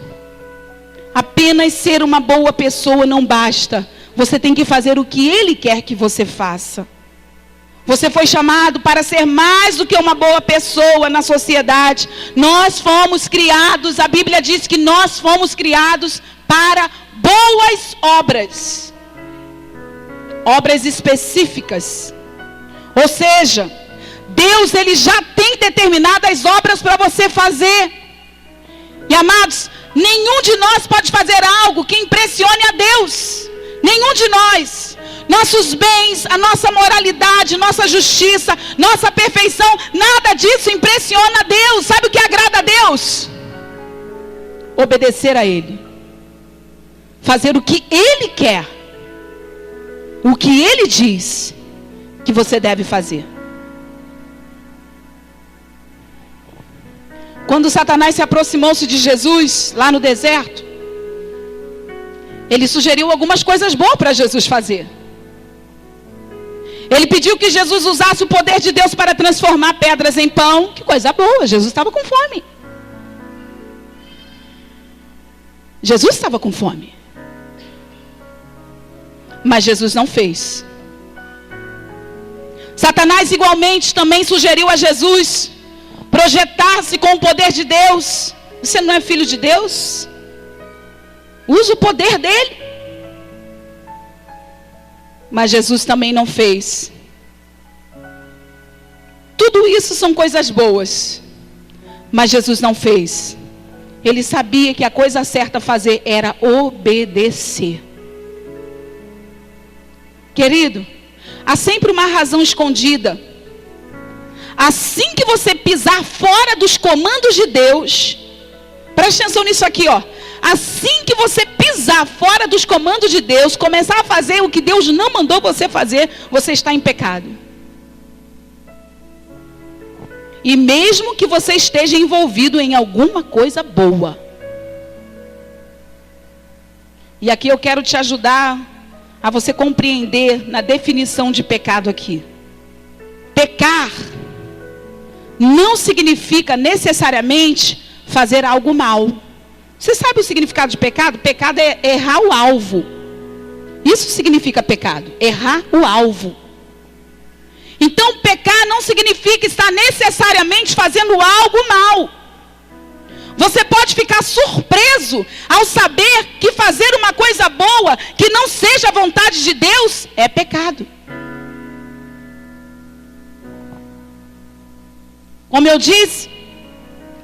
Apenas ser uma boa pessoa não basta. Você tem que fazer o que Ele quer que você faça. Você foi chamado para ser mais do que uma boa pessoa na sociedade. Nós fomos criados, a Bíblia diz que nós fomos criados para boas obras. Obras específicas. Ou seja, Deus, Ele já tem determinadas obras para você fazer. E amados, nenhum de nós pode fazer algo que impressione a Deus. Nenhum de nós. Nossos bens, a nossa moralidade, nossa justiça, nossa perfeição, nada disso impressiona a Deus. Sabe o que agrada a Deus? Obedecer a Ele. Fazer o que Ele quer. O que Ele diz que você deve fazer. Quando Satanás se aproximou-se de Jesus, lá no deserto, ele sugeriu algumas coisas boas para Jesus fazer. Ele pediu que Jesus usasse o poder de Deus para transformar pedras em pão. Que coisa boa, Jesus estava com fome. Jesus estava com fome. Mas Jesus não fez. Satanás igualmente também sugeriu a Jesus projetar-se com o poder de Deus. Você não é filho de Deus? Use o poder dele. Mas Jesus também não fez. Tudo isso são coisas boas. Mas Jesus não fez. Ele sabia que a coisa certa a fazer era obedecer. Querido, há sempre uma razão escondida. Assim que você pisar fora dos comandos de Deus, preste atenção nisso aqui, ó. Assim que você pisar fora dos comandos de Deus, começar a fazer o que Deus não mandou você fazer, você está em pecado. E mesmo que você esteja envolvido em alguma coisa boa. E aqui eu quero te ajudar a você compreender na definição de pecado aqui. Pecar não significa necessariamente fazer algo mal. Você sabe o significado de pecado? Pecado é errar o alvo. Isso significa pecado, errar o alvo. Então pecar não significa estar necessariamente fazendo algo mal. Você pode ficar surpreso ao saber que fazer uma coisa boa que não seja a vontade de Deus é pecado. Como eu disse,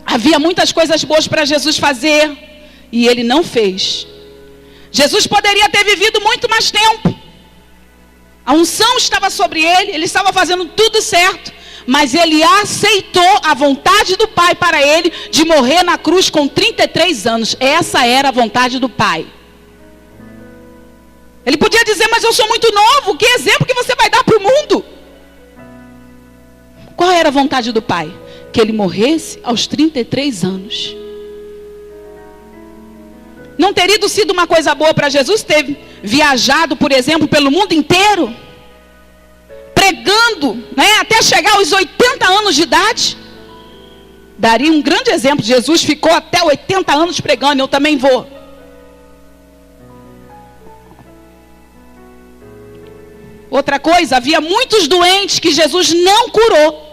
havia muitas coisas boas para Jesus fazer e Ele não fez. Jesus poderia ter vivido muito mais tempo. A unção estava sobre Ele, Ele estava fazendo tudo certo. Mas Ele aceitou a vontade do Pai para Ele de morrer na cruz com 33 anos. Essa era a vontade do Pai. Ele podia dizer, mas eu sou muito novo, que exemplo que você vai dar para o mundo? Qual era a vontade do Pai? Que ele morresse aos 33 anos. Não teria sido uma coisa boa para Jesus ter viajado, por exemplo, pelo mundo inteiro, pregando, né, até chegar aos 80 anos de idade? Daria um grande exemplo. Jesus ficou até 80 anos pregando, eu também vou. Outra coisa, havia muitos doentes que Jesus não curou.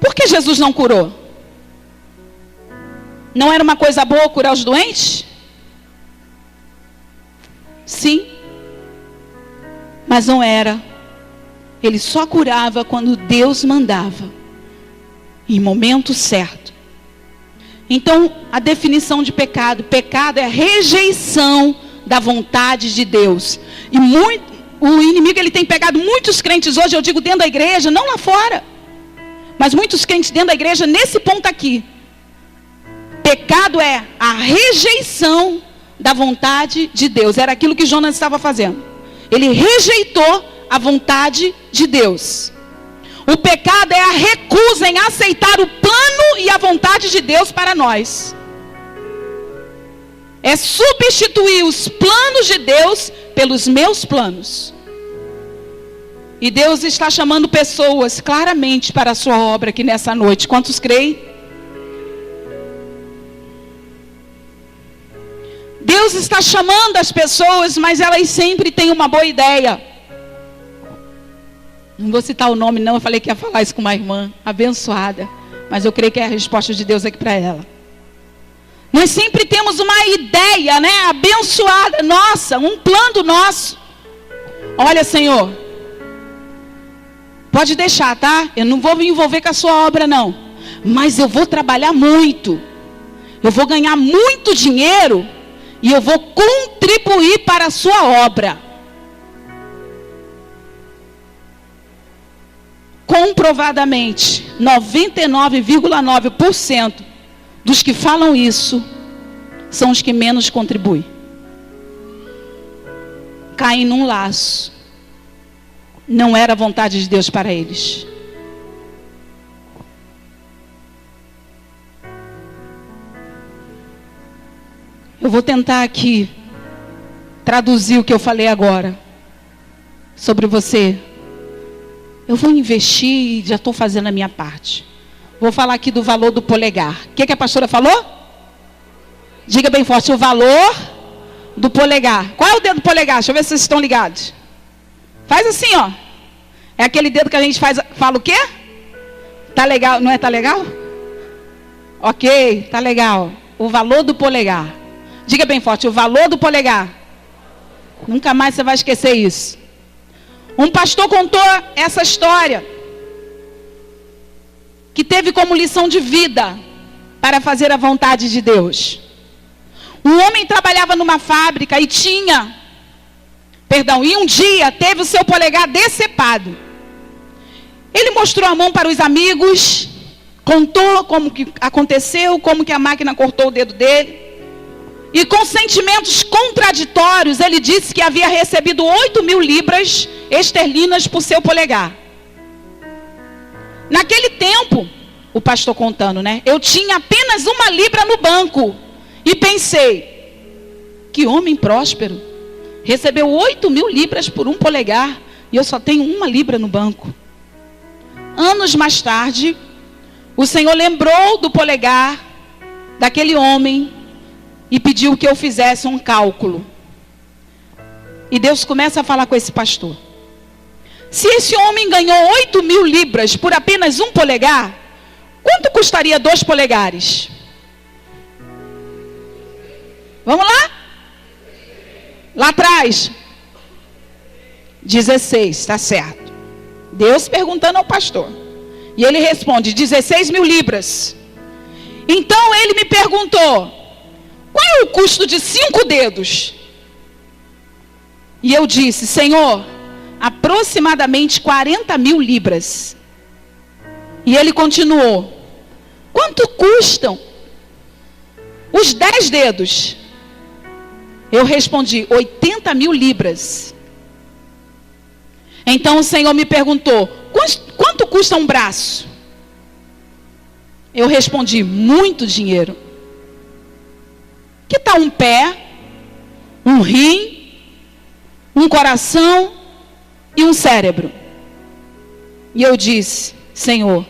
Por que Jesus não curou? Não era uma coisa boa curar os doentes? Sim. Mas não era. Ele só curava quando Deus mandava. Em momento certo. Então, a definição de pecado. Pecado é a rejeição da vontade de Deus. E o inimigo, ele tem pegado muitos crentes hoje, eu digo dentro da igreja, não lá fora. Mas muitos crentes dentro da igreja, nesse ponto aqui. Pecado é a rejeição da vontade de Deus. Era aquilo que Jonas estava fazendo. Ele rejeitou a vontade de Deus. O pecado é a recusa em aceitar o plano e a vontade de Deus para nós. É substituir os planos de Deus pelos meus planos. E Deus está chamando pessoas claramente para a sua obra aqui nessa noite. Quantos creem? Deus está chamando as pessoas, mas elas sempre têm uma boa ideia. Não vou citar o nome não, eu falei que ia falar isso com uma irmã abençoada. Mas eu creio que é a resposta de Deus aqui para ela. Nós sempre temos uma ideia, né, abençoada, nossa, um plano nosso. Olha, Senhor, pode deixar, tá? Eu não vou me envolver com a sua obra não. Mas eu vou trabalhar muito. Eu vou ganhar muito dinheiro. E eu vou contribuir para a sua obra. Comprovadamente, 99,9% dos que falam isso são os que menos contribuem. Caem num laço. Não era a vontade de Deus para eles. Eu vou tentar aqui traduzir o que eu falei agora sobre você. Eu vou investir e já estou fazendo a minha parte. Vou falar aqui do valor do polegar. O que a pastora falou? Diga bem forte, o valor do polegar. Qual é o dedo do polegar? Deixa eu ver se vocês estão ligados. Faz assim, ó. É aquele dedo que a gente fala o quê? Tá legal, não é tá legal? Ok, tá legal. O valor do polegar. Diga bem forte, o valor do polegar. Nunca mais você vai esquecer isso. Um pastor contou essa história, que teve como lição de vida para fazer a vontade de Deus. Um homem trabalhava numa fábrica e um dia teve o seu polegar decepado. Ele mostrou a mão para os amigos, contou como que aconteceu, como que a máquina cortou o dedo dele. E com sentimentos contraditórios, ele disse que havia recebido 8.000 libras esterlinas por seu polegar. Naquele tempo, o pastor contando, né? Eu tinha apenas 1 libra no banco. E pensei, que homem próspero. Recebeu 8.000 libras por um polegar. E eu só tenho 1 libra no banco. Anos mais tarde, o Senhor lembrou do polegar daquele homem e pediu que eu fizesse um cálculo. E Deus começa a falar com esse pastor. Se esse homem ganhou 8.000 libras por apenas um polegar, quanto custaria 2 polegares? Vamos lá? Lá atrás. 16, está certo. Deus perguntando ao pastor. E ele responde, 16.000 libras. Então ele me perguntou, qual é o custo de 5 dedos? E eu disse, Senhor, aproximadamente 40.000 libras. E ele continuou, quanto custam os 10 dedos? Eu respondi, 80 mil libras. Então o Senhor me perguntou, quanto custa um braço? Eu respondi, muito dinheiro. Que tal um pé, um rim, um coração e um cérebro? E eu disse, Senhor,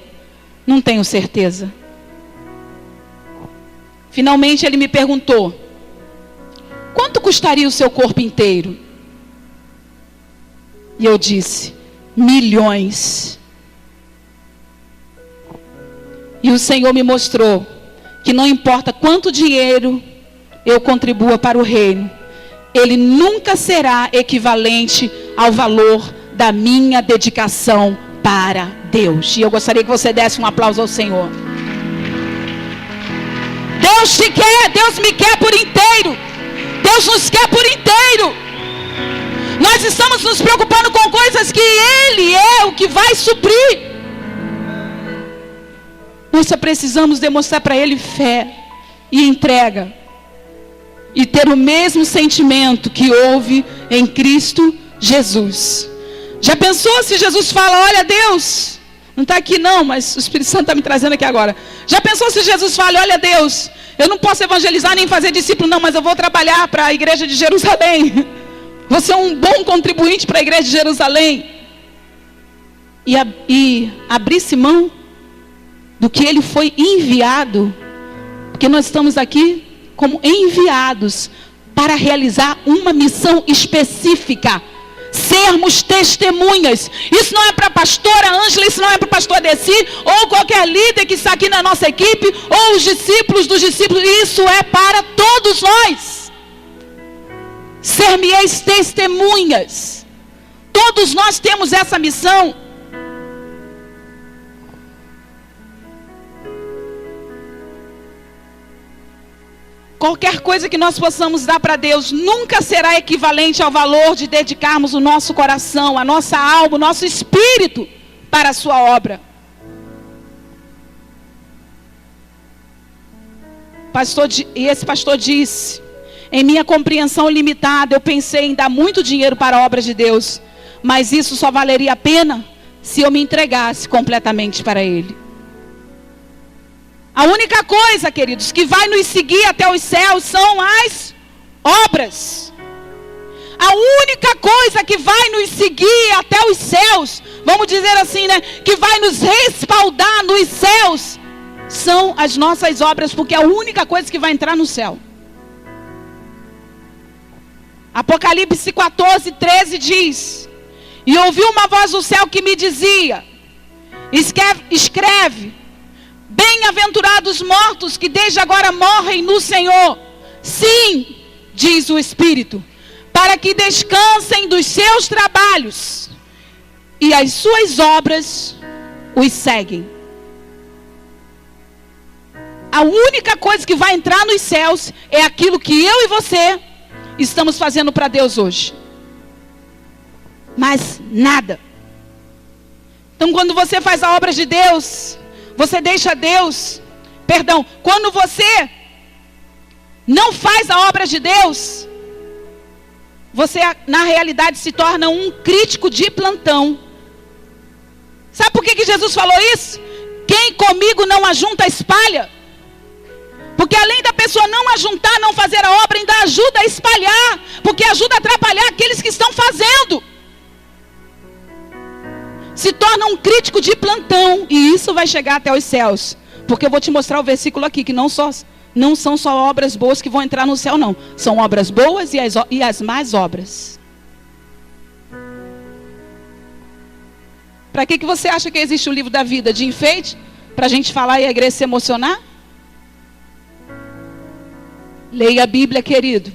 não tenho certeza. Finalmente ele me perguntou, quanto custaria o seu corpo inteiro? E eu disse, milhões. E o Senhor me mostrou que não importa quanto dinheiro eu contribua para o reino, ele nunca será equivalente ao valor da minha dedicação para Deus. E eu gostaria que você desse um aplauso ao Senhor. Deus te quer, Deus me quer por inteiro. Deus nos quer por inteiro. Nós estamos nos preocupando com coisas que Ele é o que vai suprir. Nós só precisamos demonstrar para Ele fé e entrega. E ter o mesmo sentimento que houve em Cristo Jesus. Já pensou se Jesus fala, olha Deus, não está aqui não, mas o Espírito Santo está me trazendo aqui agora. Já pensou se Jesus fala, olha Deus, eu não posso evangelizar nem fazer discípulo não, mas eu vou trabalhar para a igreja de Jerusalém. Vou ser um bom contribuinte para a igreja de Jerusalém. E abrisse mão do que ele foi enviado. Porque nós estamos aqui como enviados para realizar uma missão específica. Sermos testemunhas. Isso não é para a pastora Ângela, isso não é para o pastor Desi, ou qualquer líder que está aqui na nossa equipe, ou os discípulos dos discípulos. Isso é para todos nós. Ser-me-eis testemunhas. Todos nós temos essa missão. Qualquer coisa que nós possamos dar para Deus nunca será equivalente ao valor de dedicarmos o nosso coração, a nossa alma, o nosso espírito para a sua obra. E esse pastor disse, em minha compreensão limitada, eu pensei em dar muito dinheiro para a obra de Deus, mas isso só valeria a pena se eu me entregasse completamente para Ele. A única coisa, queridos, que vai nos seguir até os céus são as obras. A única coisa que vai nos seguir até os céus, vamos dizer assim, né? Que vai nos respaldar nos céus, são as nossas obras, porque é a única coisa que vai entrar no céu. Apocalipse 14, 13 diz, e ouvi uma voz do céu que me dizia, escreve, bem-aventurados mortos que desde agora morrem no Senhor. Sim, diz o Espírito, para que descansem dos seus trabalhos e as suas obras os seguem. A única coisa que vai entrar nos céus é aquilo que eu e você estamos fazendo para Deus hoje. Mas nada. Então quando você faz a obra de Deus, você deixa Deus, quando você não faz a obra de Deus, você na realidade se torna um crítico de plantão. Sabe por que Jesus falou isso? Quem comigo não ajunta, espalha. Porque além da pessoa não ajuntar, não fazer a obra, ainda ajuda a espalhar. Porque ajuda a atrapalhar aqueles que estão fazendo. Se torna um crítico de plantão. E isso vai chegar até os céus. Porque eu vou te mostrar o versículo aqui. Que não são só obras boas que vão entrar no céu, não. São obras boas e as más obras. Para que você acha que existe o livro da vida? De enfeite? Para a gente falar e a igreja se emocionar? Leia a Bíblia, querido.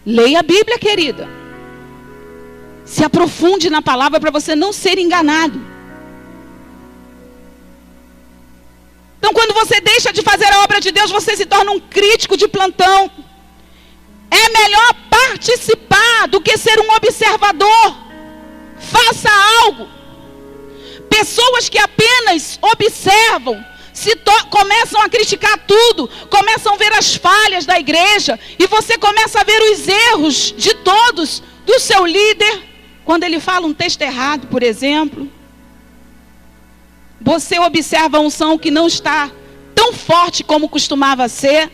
Leia a Bíblia, querida. Se aprofunde na palavra para você não ser enganado. Então quando você deixa de fazer a obra de Deus, você se torna um crítico de plantão. É melhor participar do que ser um observador. Faça algo. Pessoas que apenas observam começam a criticar tudo, começam a ver as falhas da igreja, e você começa a ver os erros de todos, do seu líder, quando ele fala um texto errado, por exemplo. Você observa a unção que não está tão forte como costumava ser,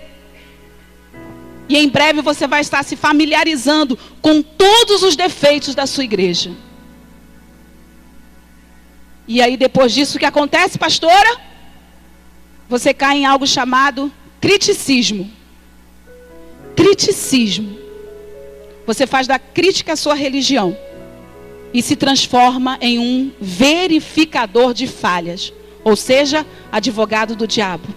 e em breve você vai estar se familiarizando com todos os defeitos da sua igreja. E aí depois disso, o que acontece, pastora? Você cai em algo chamado criticismo. Criticismo. Você faz da crítica a sua religião e se transforma em um verificador de falhas, ou seja, advogado do diabo.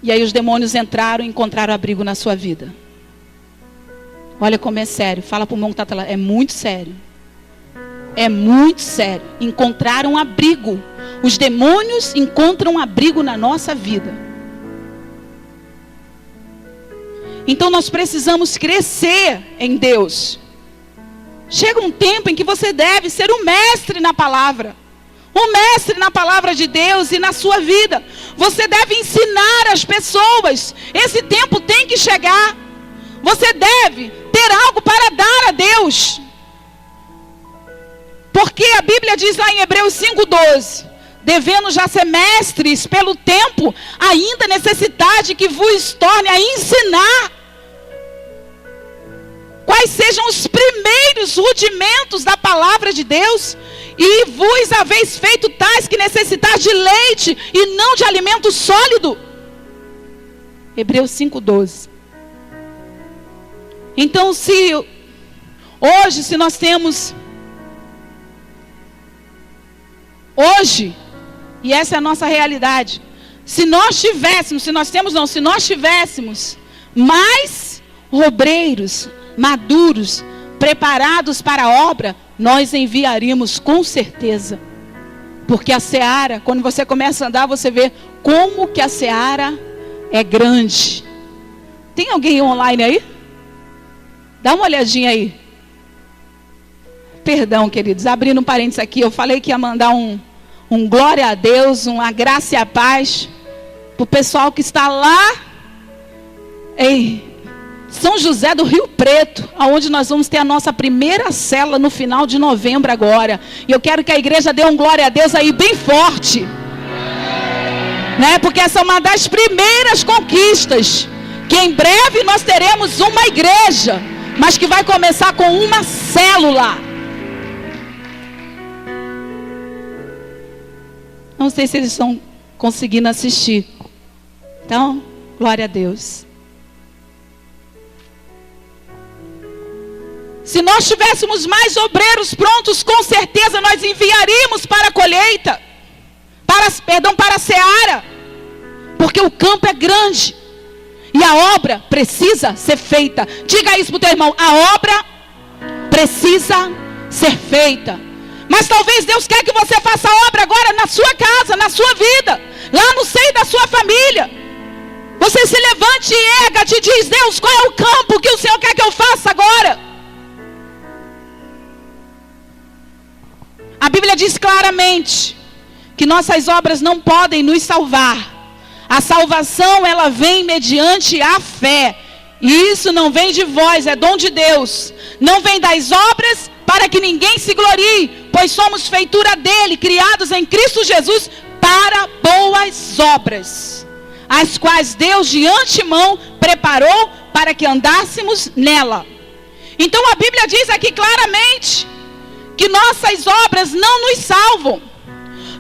E aí os demônios entraram e encontraram abrigo na sua vida. Olha como é sério. Fala para o irmão que está lá. É muito sério. É muito sério. Encontraram abrigo. Os demônios encontram abrigo na nossa vida. Então nós precisamos crescer em Deus. Chega um tempo em que você deve ser um mestre na palavra. Um mestre na palavra de Deus e na sua vida. Você deve ensinar as pessoas. Esse tempo tem que chegar. Você deve ter algo para dar a Deus. Porque a Bíblia diz lá em Hebreus 5:12: devendo já ser mestres pelo tempo, ainda necessidade que vos torne a ensinar quais sejam os primeiros rudimentos da palavra de Deus, e vos haveis feito tais que necessitais de leite e não de alimento sólido. Hebreus 5:12. Então, se nós temos hoje, e essa é a nossa realidade, se nós tivéssemos mais obreiros maduros, preparados para a obra, nós enviaríamos com certeza. Porque a seara, quando você começa a andar, você vê como que a seara é grande. Tem alguém online aí? Dá uma olhadinha aí. Perdão, queridos, abrindo um parênteses aqui, eu falei que ia mandar um glória a Deus, uma graça e a paz para o pessoal que está lá em São José do Rio Preto, onde nós vamos ter a nossa primeira célula no final de novembro agora. E eu quero que a igreja dê um glória a Deus aí bem forte, né? Porque essa é uma das primeiras conquistas, que em breve nós teremos uma igreja, mas que vai começar com uma célula. Não sei se eles estão conseguindo assistir. Então, glória a Deus. Se nós tivéssemos mais obreiros prontos, com certeza nós enviaríamos para a colheita, para a seara, porque o campo é grande e a obra precisa ser feita. Diga isso para o teu irmão: a obra precisa ser feita. Mas talvez Deus quer que você faça a obra agora na sua casa, na sua vida, lá no seio da sua família. Você se levante e erga-te e diz: Deus, qual é o campo que o Senhor quer que eu faça agora? A Bíblia diz claramente que nossas obras não podem nos salvar. A salvação, ela vem mediante a fé. E isso não vem de vós, é dom de Deus. Não vem das obras para que ninguém se glorie, pois somos feitura dele, criados em Cristo Jesus para boas obras, as quais Deus de antemão preparou para que andássemos nela. Então a Bíblia diz aqui claramente que nossas obras não nos salvam.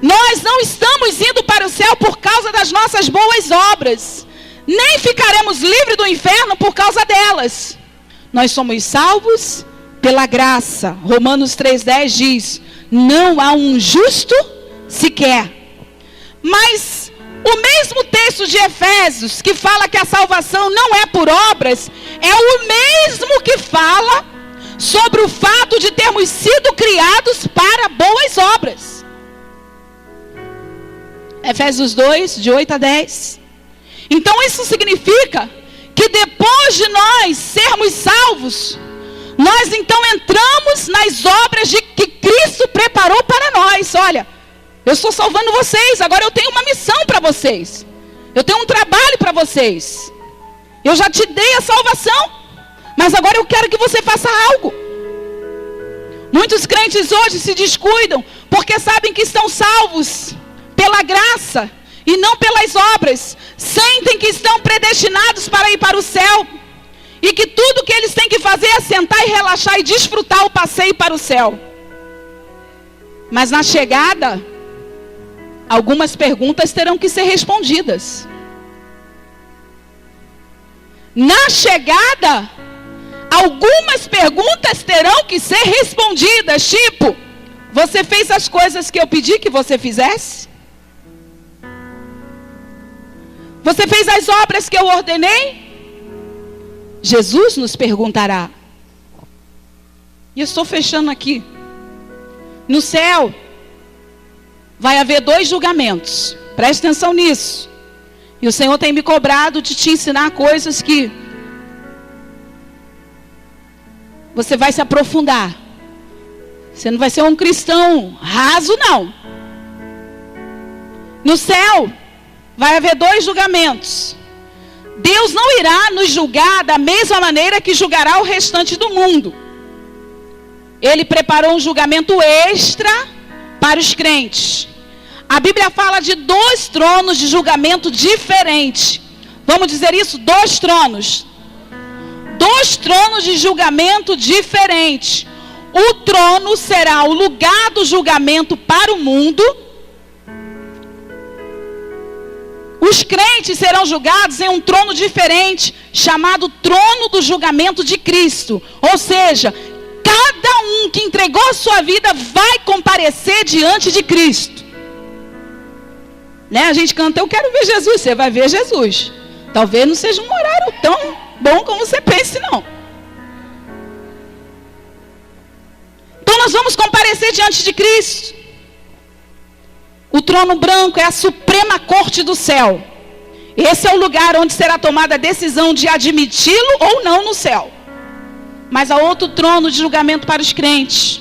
Nós não estamos indo para o céu por causa das nossas boas obras, nem ficaremos livres do inferno por causa delas. Nós somos salvos pela graça. Romanos 3,10 diz: não há um justo sequer. Mas o mesmo texto de Efésios, que fala que a salvação não é por obras, é o mesmo que fala sobre o fato de termos sido criados para boas obras. Efésios 2, de 8 a 10. Então isso significa que depois de nós sermos salvos, nós então entramos nas obras que Cristo preparou para nós. Olha, Eu estou salvando vocês. Agora eu tenho uma missão para vocês. Eu tenho um trabalho para vocês. Eu já te dei a salvação, mas agora eu quero que você faça algo. Muitos crentes hoje se descuidam porque sabem que estão salvos pela graça e não pelas obras. Sentem que estão predestinados para ir para o céu e que tudo que eles têm que fazer é sentar e relaxar e desfrutar o passeio para o céu. Mas na chegada, algumas perguntas terão que ser respondidas. Na chegada, algumas perguntas terão que ser respondidas, tipo: você fez as coisas que eu pedi que você fizesse? Você fez as obras que eu ordenei? Jesus nos perguntará. E eu estou fechando aqui. No céu, vai haver 2 julgamentos. Preste atenção nisso. E o Senhor tem me cobrado de te ensinar coisas que você vai se aprofundar. Você não vai ser um cristão raso, não. No céu, vai haver 2 julgamentos. Deus não irá nos julgar da mesma maneira que julgará o restante do mundo. Ele preparou um julgamento extra para os crentes. A Bíblia fala de 2 tronos de julgamento diferentes. Vamos dizer isso? 2 tronos. 2 tronos de julgamento diferentes. O trono será o lugar do julgamento para o mundo. Os crentes serão julgados em um trono diferente, chamado trono do julgamento de Cristo. Ou seja, cada um que entregou a sua vida vai comparecer diante de Cristo. Né? A gente canta: eu quero ver Jesus. Você vai ver Jesus. Talvez não seja um horário tão bom como você pense, não. Então nós vamos comparecer diante de Cristo. O trono branco é a suprema corte do céu. Esse é o lugar onde será tomada a decisão de admiti-lo ou não no céu. Mas há outro trono de julgamento para os crentes.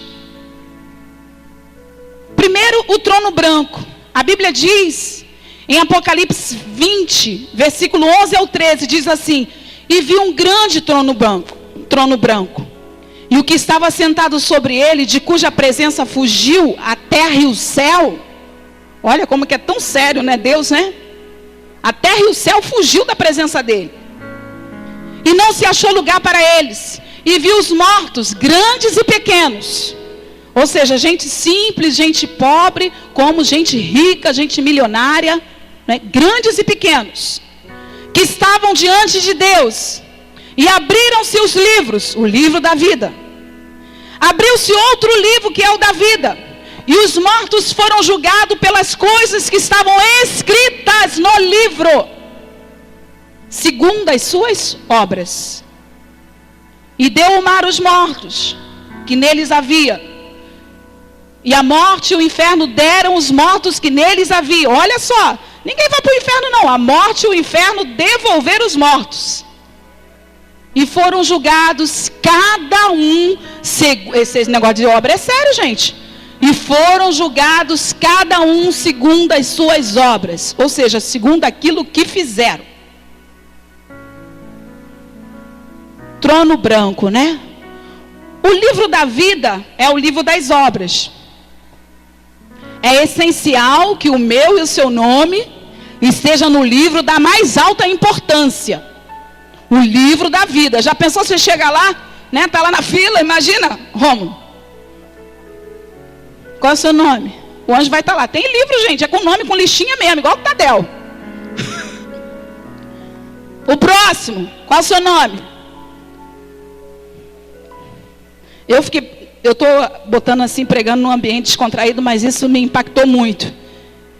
Primeiro, o trono branco. A Bíblia diz, em Apocalipse 20, versículo 11 ao 13, diz assim: e vi um grande trono branco, e o que estava sentado sobre ele, de cuja presença fugiu a terra e o céu. Olha como que é tão sério, né, Deus, né? A terra e o céu fugiu da presença dele. E não se achou lugar para eles. E viu os mortos, grandes e pequenos. Ou seja, gente simples, gente pobre, como gente rica, gente milionária, né? Grandes e pequenos, que estavam diante de Deus. E abriram-se os livros, o livro da vida. Abriu-se outro livro que é o da vida. E os mortos foram julgados pelas coisas que estavam escritas no livro, segundo as suas obras. E deu o mar os mortos, que neles havia. E a morte e o inferno deram os mortos que neles havia. Olha só, ninguém vai para o inferno não. A morte e o inferno devolveram os mortos. E foram julgados cada um, esse negócio de obra é sério, gente. E foram julgados cada um segundo as suas obras. Ou seja, segundo aquilo que fizeram. Trono branco, né? O livro da vida é o livro das obras. É essencial que o meu e o seu nome esteja no livro da mais alta importância. O livro da vida. Já pensou, você chega lá, né? Tá lá na fila, imagina, Rômulo. Qual é o seu nome? O anjo vai estar lá. Tem livro, gente, é com nome, com listinha mesmo, igual o Tadel. O próximo, qual é o seu nome? Eu estou botando assim, pregando num ambiente descontraído, mas isso me impactou muito.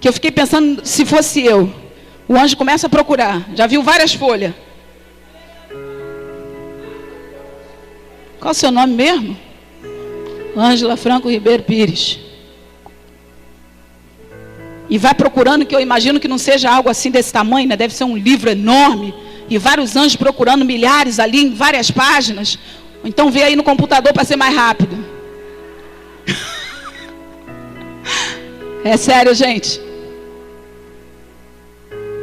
Que eu fiquei pensando, se fosse eu, o anjo começa a procurar, já viu várias folhas. Qual é o seu nome mesmo? Ângela Franco Ribeiro Pires. E vai procurando, que eu imagino que não seja algo assim desse tamanho, né? Deve ser um livro enorme. E vários anjos procurando milhares ali em várias páginas. Então vê aí no computador para ser mais rápido. É sério, gente.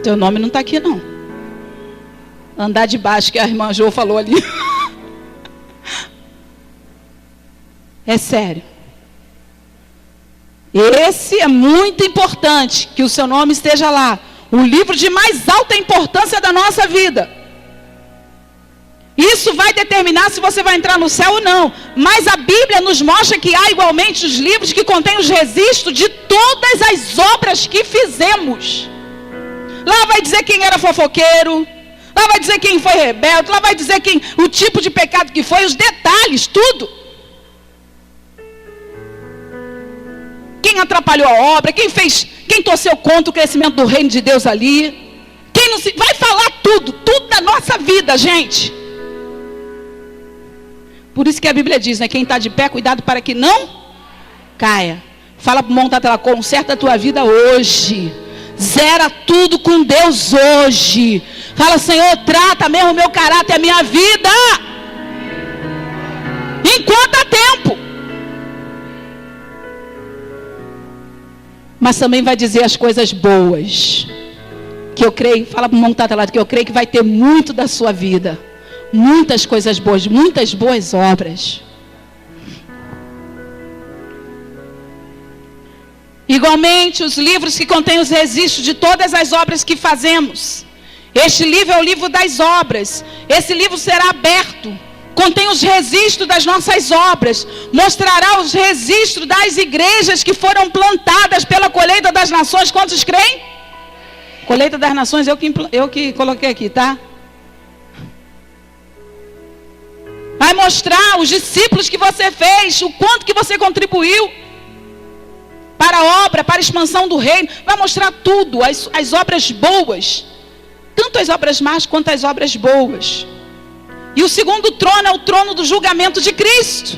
Teu nome não está aqui, não. Andar de baixo, que a irmã Jo falou ali. É sério. Esse é muito importante, que o seu nome esteja lá. O livro de mais alta importância da nossa vida. Isso vai determinar se você vai entrar no céu ou não. Mas a Bíblia nos mostra que há igualmente os livros que contêm os registros de todas as obras que fizemos. Lá vai dizer quem era fofoqueiro. Lá vai dizer quem foi rebelde. Lá vai dizer o tipo de pecado que foi. Os detalhes, tudo. Quem atrapalhou a obra. Quem torceu contra o crescimento do reino de Deus ali. Quem não se... Vai falar tudo. Tudo da nossa vida, gente. Por isso que a Bíblia diz, né? Quem está de pé, cuidado para que não caia. Fala para o irmão, conserta a tua vida hoje. Zera tudo com Deus hoje. Fala, Senhor, trata mesmo o meu caráter, a minha vida. Enquanto há tempo. Mas também vai dizer as coisas boas. Que eu creio, fala para o irmão que eu creio que vai ter muito da sua vida. Muitas coisas boas, muitas boas obras. Igualmente, os livros que contêm os registros de todas as obras que fazemos. Este livro é o livro das obras. Esse livro será aberto. Contém os registros das nossas obras. Mostrará os registros das igrejas que foram plantadas pela colheita das nações. Quantos creem? Colheita das nações, eu que coloquei aqui, tá? Vai mostrar os discípulos que você fez, o quanto que você contribuiu para a obra, para a expansão do reino. Vai mostrar tudo, as obras boas. Tanto as obras más quanto as obras boas. E o segundo trono é o trono do julgamento de Cristo.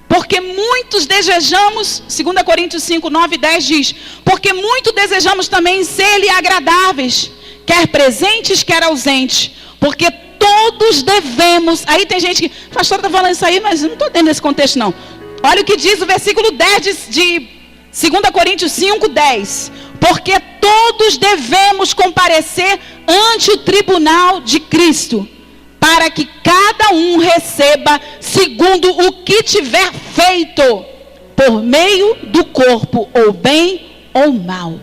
Porque muitos desejamos, 2 Coríntios 5, 9 e 10 diz, porque muito desejamos também ser-lhe agradáveis, quer presentes, quer ausentes. Porque todos devemos. Aí tem gente que, pastor, está falando isso aí, mas não estou dentro desse contexto não. Olha o que diz o versículo 10 de 2 Coríntios 5, 10. Porque todos devemos comparecer ante o tribunal de Cristo, para que cada um receba segundo o que tiver feito, por meio do corpo, ou bem ou mal.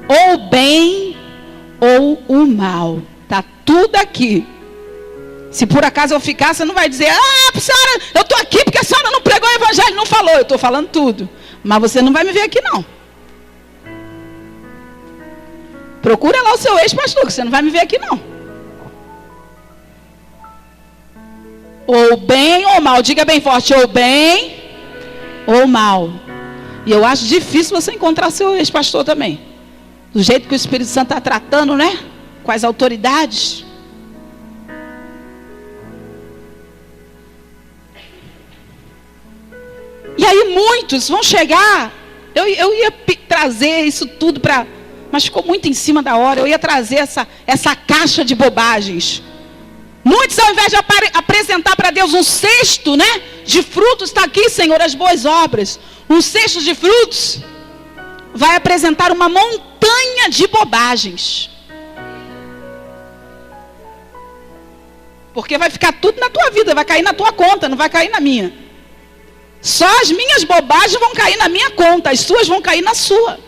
Ou bem ou o mal. Está tudo aqui. Se por acaso eu ficar, você não vai dizer, senhora, eu estou aqui porque a senhora não pregou o evangelho, não falou. Eu estou falando tudo. Mas você não vai me ver aqui não. Procura lá o seu ex-pastor, que você não vai me ver aqui não. Ou bem ou mal. Diga bem forte, ou bem ou mal. E eu acho difícil você encontrar seu ex-pastor também. Do jeito que o Espírito Santo está tratando, né? Com as autoridades. E aí muitos vão chegar. Eu ia trazer isso tudo para... Mas ficou muito em cima da hora. Eu ia trazer essa caixa de bobagens. Muitos, ao invés de apresentar para Deus um cesto, né? De frutos, está aqui, Senhor, as boas obras. Um cesto de frutos. Vai apresentar uma montanha de bobagens. Porque vai ficar tudo na tua vida, vai cair na tua conta, não vai cair na minha. Só as minhas bobagens vão cair na minha conta, as suas vão cair na sua.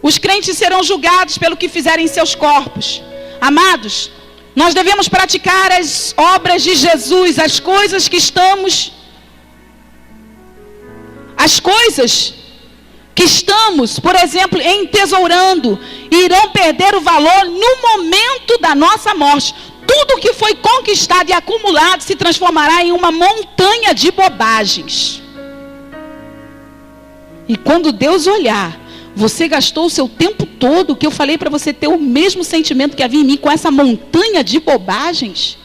Os crentes serão julgados pelo que fizerem em seus corpos. Amados, nós devemos praticar as obras de Jesus, as coisas que estamos que estamos, por exemplo, entesourando, irão perder o valor no momento da nossa morte. Tudo que foi conquistado e acumulado se transformará em uma montanha de bobagens. E quando Deus olhar, você gastou o seu tempo todo, que eu falei para você ter o mesmo sentimento que havia em mim com essa montanha de bobagens.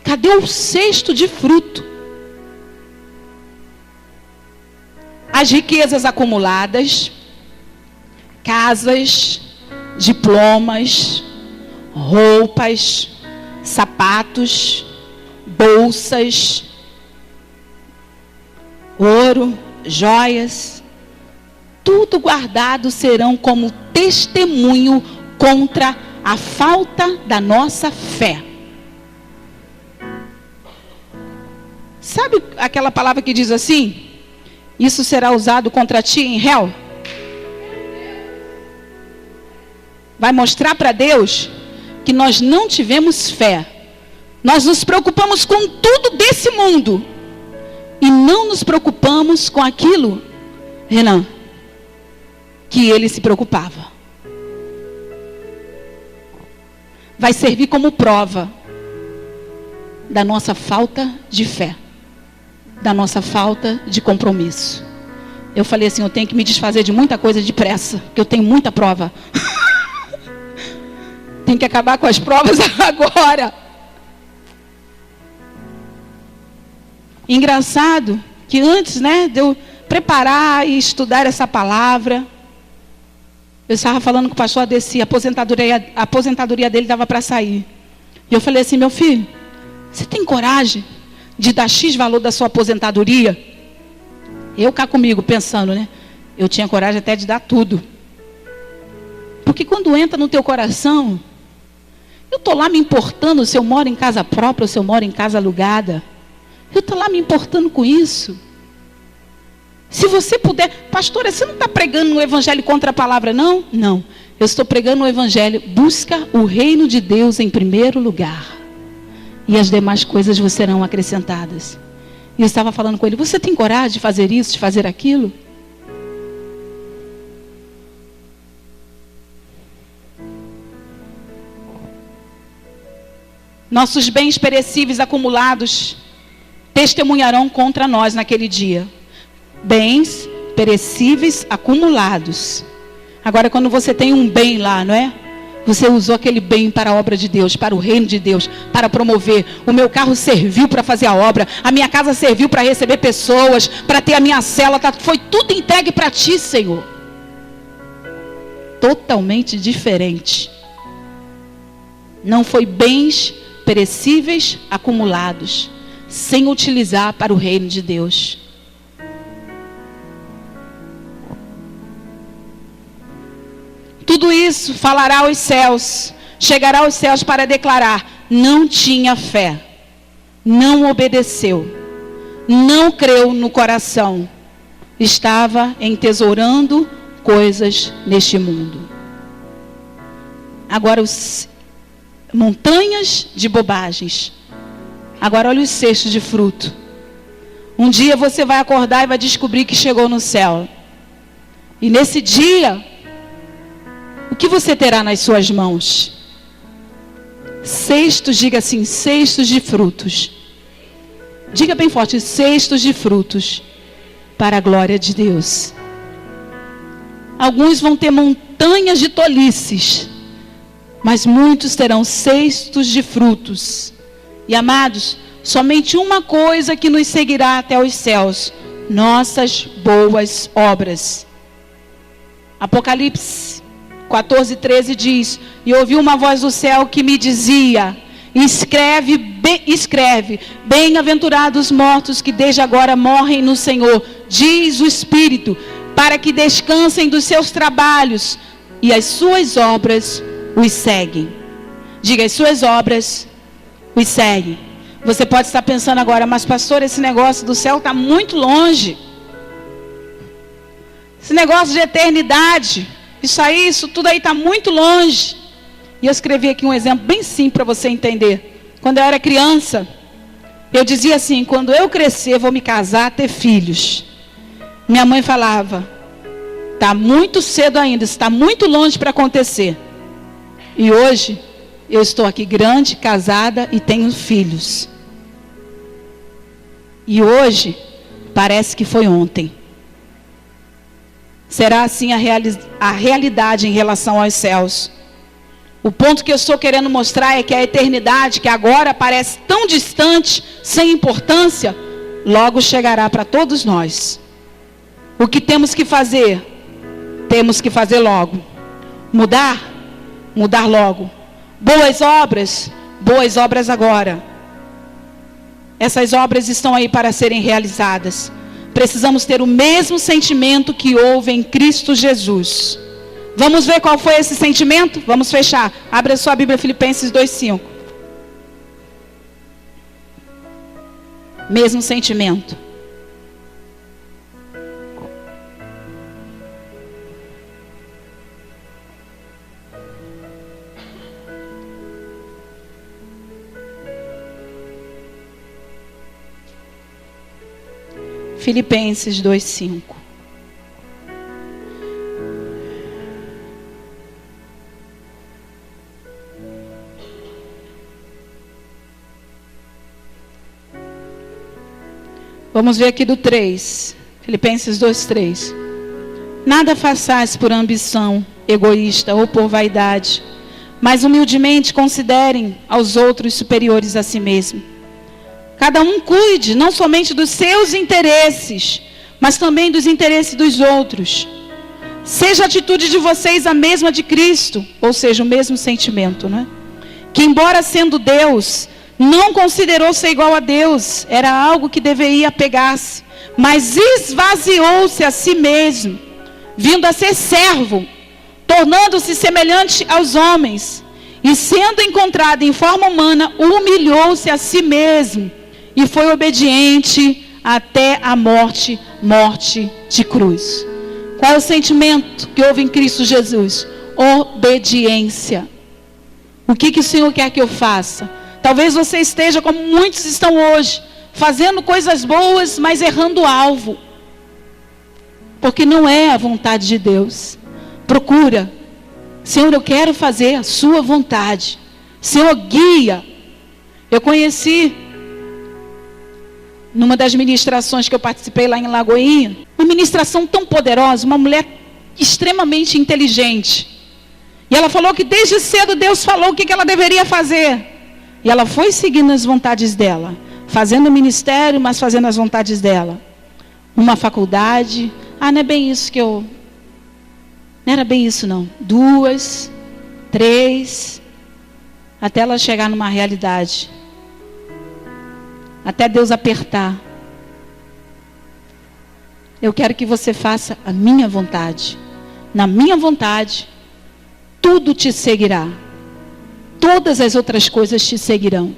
Cadê o cesto de fruto? As riquezas acumuladas, casas, diplomas, roupas, sapatos, bolsas, ouro, joias, tudo guardado serão como testemunho contra a falta da nossa fé. Sabe aquela palavra que diz assim? Isso será usado contra ti em réu? Vai mostrar para Deus que nós não tivemos fé. Nós nos preocupamos com tudo desse mundo e não nos preocupamos com aquilo, Renan, que ele se preocupava. Vai servir como prova da nossa falta de fé, da nossa falta de compromisso. Eu falei assim, eu tenho que me desfazer de muita coisa depressa, porque eu tenho muita prova. Tem que acabar com as provas agora. Engraçado que antes, de eu preparar e estudar essa palavra, eu estava falando com o pastor Adeci, a aposentadoria dele dava para sair. E eu falei assim, meu filho, você tem coragem de dar X valor da sua aposentadoria? Eu cá comigo pensando, eu tinha coragem até de dar tudo. Porque quando entra no teu coração, eu estou lá me importando se eu moro em casa própria ou se eu moro em casa alugada. Eu estou lá me importando com isso. Se você puder, pastora, você não está pregando no evangelho contra a palavra, não? Não, eu estou pregando o evangelho, busca o reino de Deus em primeiro lugar. E as demais coisas vos serão acrescentadas. E eu estava falando com ele, você tem coragem de fazer isso, de fazer aquilo? Nossos bens perecíveis acumulados testemunharão contra nós naquele dia. Bens perecíveis acumulados. Agora, quando você tem um bem lá, não é? Você usou aquele bem para a obra de Deus, para o reino de Deus, para promover. O meu carro serviu para fazer a obra. A minha casa serviu para receber pessoas, para ter a minha cela. Foi tudo entregue para ti, Senhor. Totalmente diferente. Não foi bens perecíveis acumulados, sem utilizar para o reino de Deus. Tudo isso falará aos céus, chegará aos céus para declarar, não tinha fé, não obedeceu, não creu no coração, estava entesourando coisas neste mundo. Agora montanhas de bobagens. Agora olha os cestos de fruto. Um dia você vai acordar e vai descobrir que chegou no céu. E nesse dia, o que você terá nas suas mãos? Cestos, diga assim, cestos de frutos. Diga bem forte, cestos de frutos para a glória de Deus. Alguns vão ter montanhas de tolices, mas muitos terão cestos de frutos. E amados, somente uma coisa que nos seguirá até os céus: nossas boas obras. Apocalipse 14:13 diz: e ouvi uma voz do céu que me dizia: escreve, bem-aventurados os mortos que desde agora morrem no Senhor, diz o Espírito, para que descansem dos seus trabalhos, e as suas obras os seguem. Diga, as suas obras os seguem. Você pode estar pensando agora, mas pastor, esse negócio do céu está muito longe. Esse negócio de eternidade, isso tudo aí está muito longe. E eu escrevi aqui um exemplo bem simples para você entender. Quando eu era criança, eu dizia assim: quando eu crescer, vou me casar, ter filhos. Minha mãe falava: está muito cedo ainda, está muito longe para acontecer. E hoje, eu estou aqui grande, casada e tenho filhos. E hoje, parece que foi ontem. Será assim a realidade em relação aos céus. O ponto que eu estou querendo mostrar é que a eternidade, que agora parece tão distante, sem importância, logo chegará para todos nós. O que temos que fazer? Temos que fazer logo. Mudar logo. Boas obras agora. essas obras estão aí para serem realizadas. Precisamos ter o mesmo sentimento que houve em Cristo Jesus. Vamos ver qual foi esse sentimento? Vamos fechar. Abra sua Bíblia, Filipenses 2:5. Mesmo sentimento. Filipenses 2:5. Vamos ver aqui do 3. Filipenses 2:3. Nada façais por ambição egoísta ou por vaidade, mas humildemente considerem aos outros superiores a si mesmo. Cada um cuide não somente dos seus interesses, mas também dos interesses dos outros. Seja a atitude de vocês a mesma de Cristo, ou seja, o mesmo sentimento, né? Que embora sendo Deus, não considerou ser igual a Deus, era algo que deveria apegar-se, mas esvaziou-se a si mesmo, vindo a ser servo, tornando-se semelhante aos homens, e sendo encontrado em forma humana, humilhou-se a si mesmo, e foi obediente até a morte, morte de cruz. Qual é o sentimento que houve em Cristo Jesus? Obediência. O que o Senhor quer que eu faça? Talvez você esteja como muitos estão hoje, fazendo coisas boas, mas errando o alvo. Porque não é a vontade de Deus. Procura. Senhor, eu quero fazer a sua vontade. Senhor, guia. Eu conheci, numa das ministrações que eu participei lá em Lagoinha, uma ministração tão poderosa, uma mulher extremamente inteligente. E ela falou que desde cedo Deus falou o que ela deveria fazer. E ela foi seguindo as vontades dela, fazendo o ministério, mas fazendo as vontades dela. Uma faculdade, não é bem isso que eu... Não era bem isso não. 2, 3, até ela chegar numa realidade. Até Deus apertar. Eu quero que você faça a minha vontade. Na minha vontade, tudo te seguirá. Todas as outras coisas te seguirão.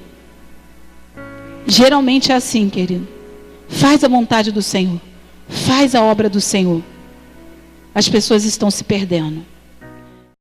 Geralmente é assim, querido. Faz a vontade do Senhor. Faz a obra do Senhor. As pessoas estão se perdendo.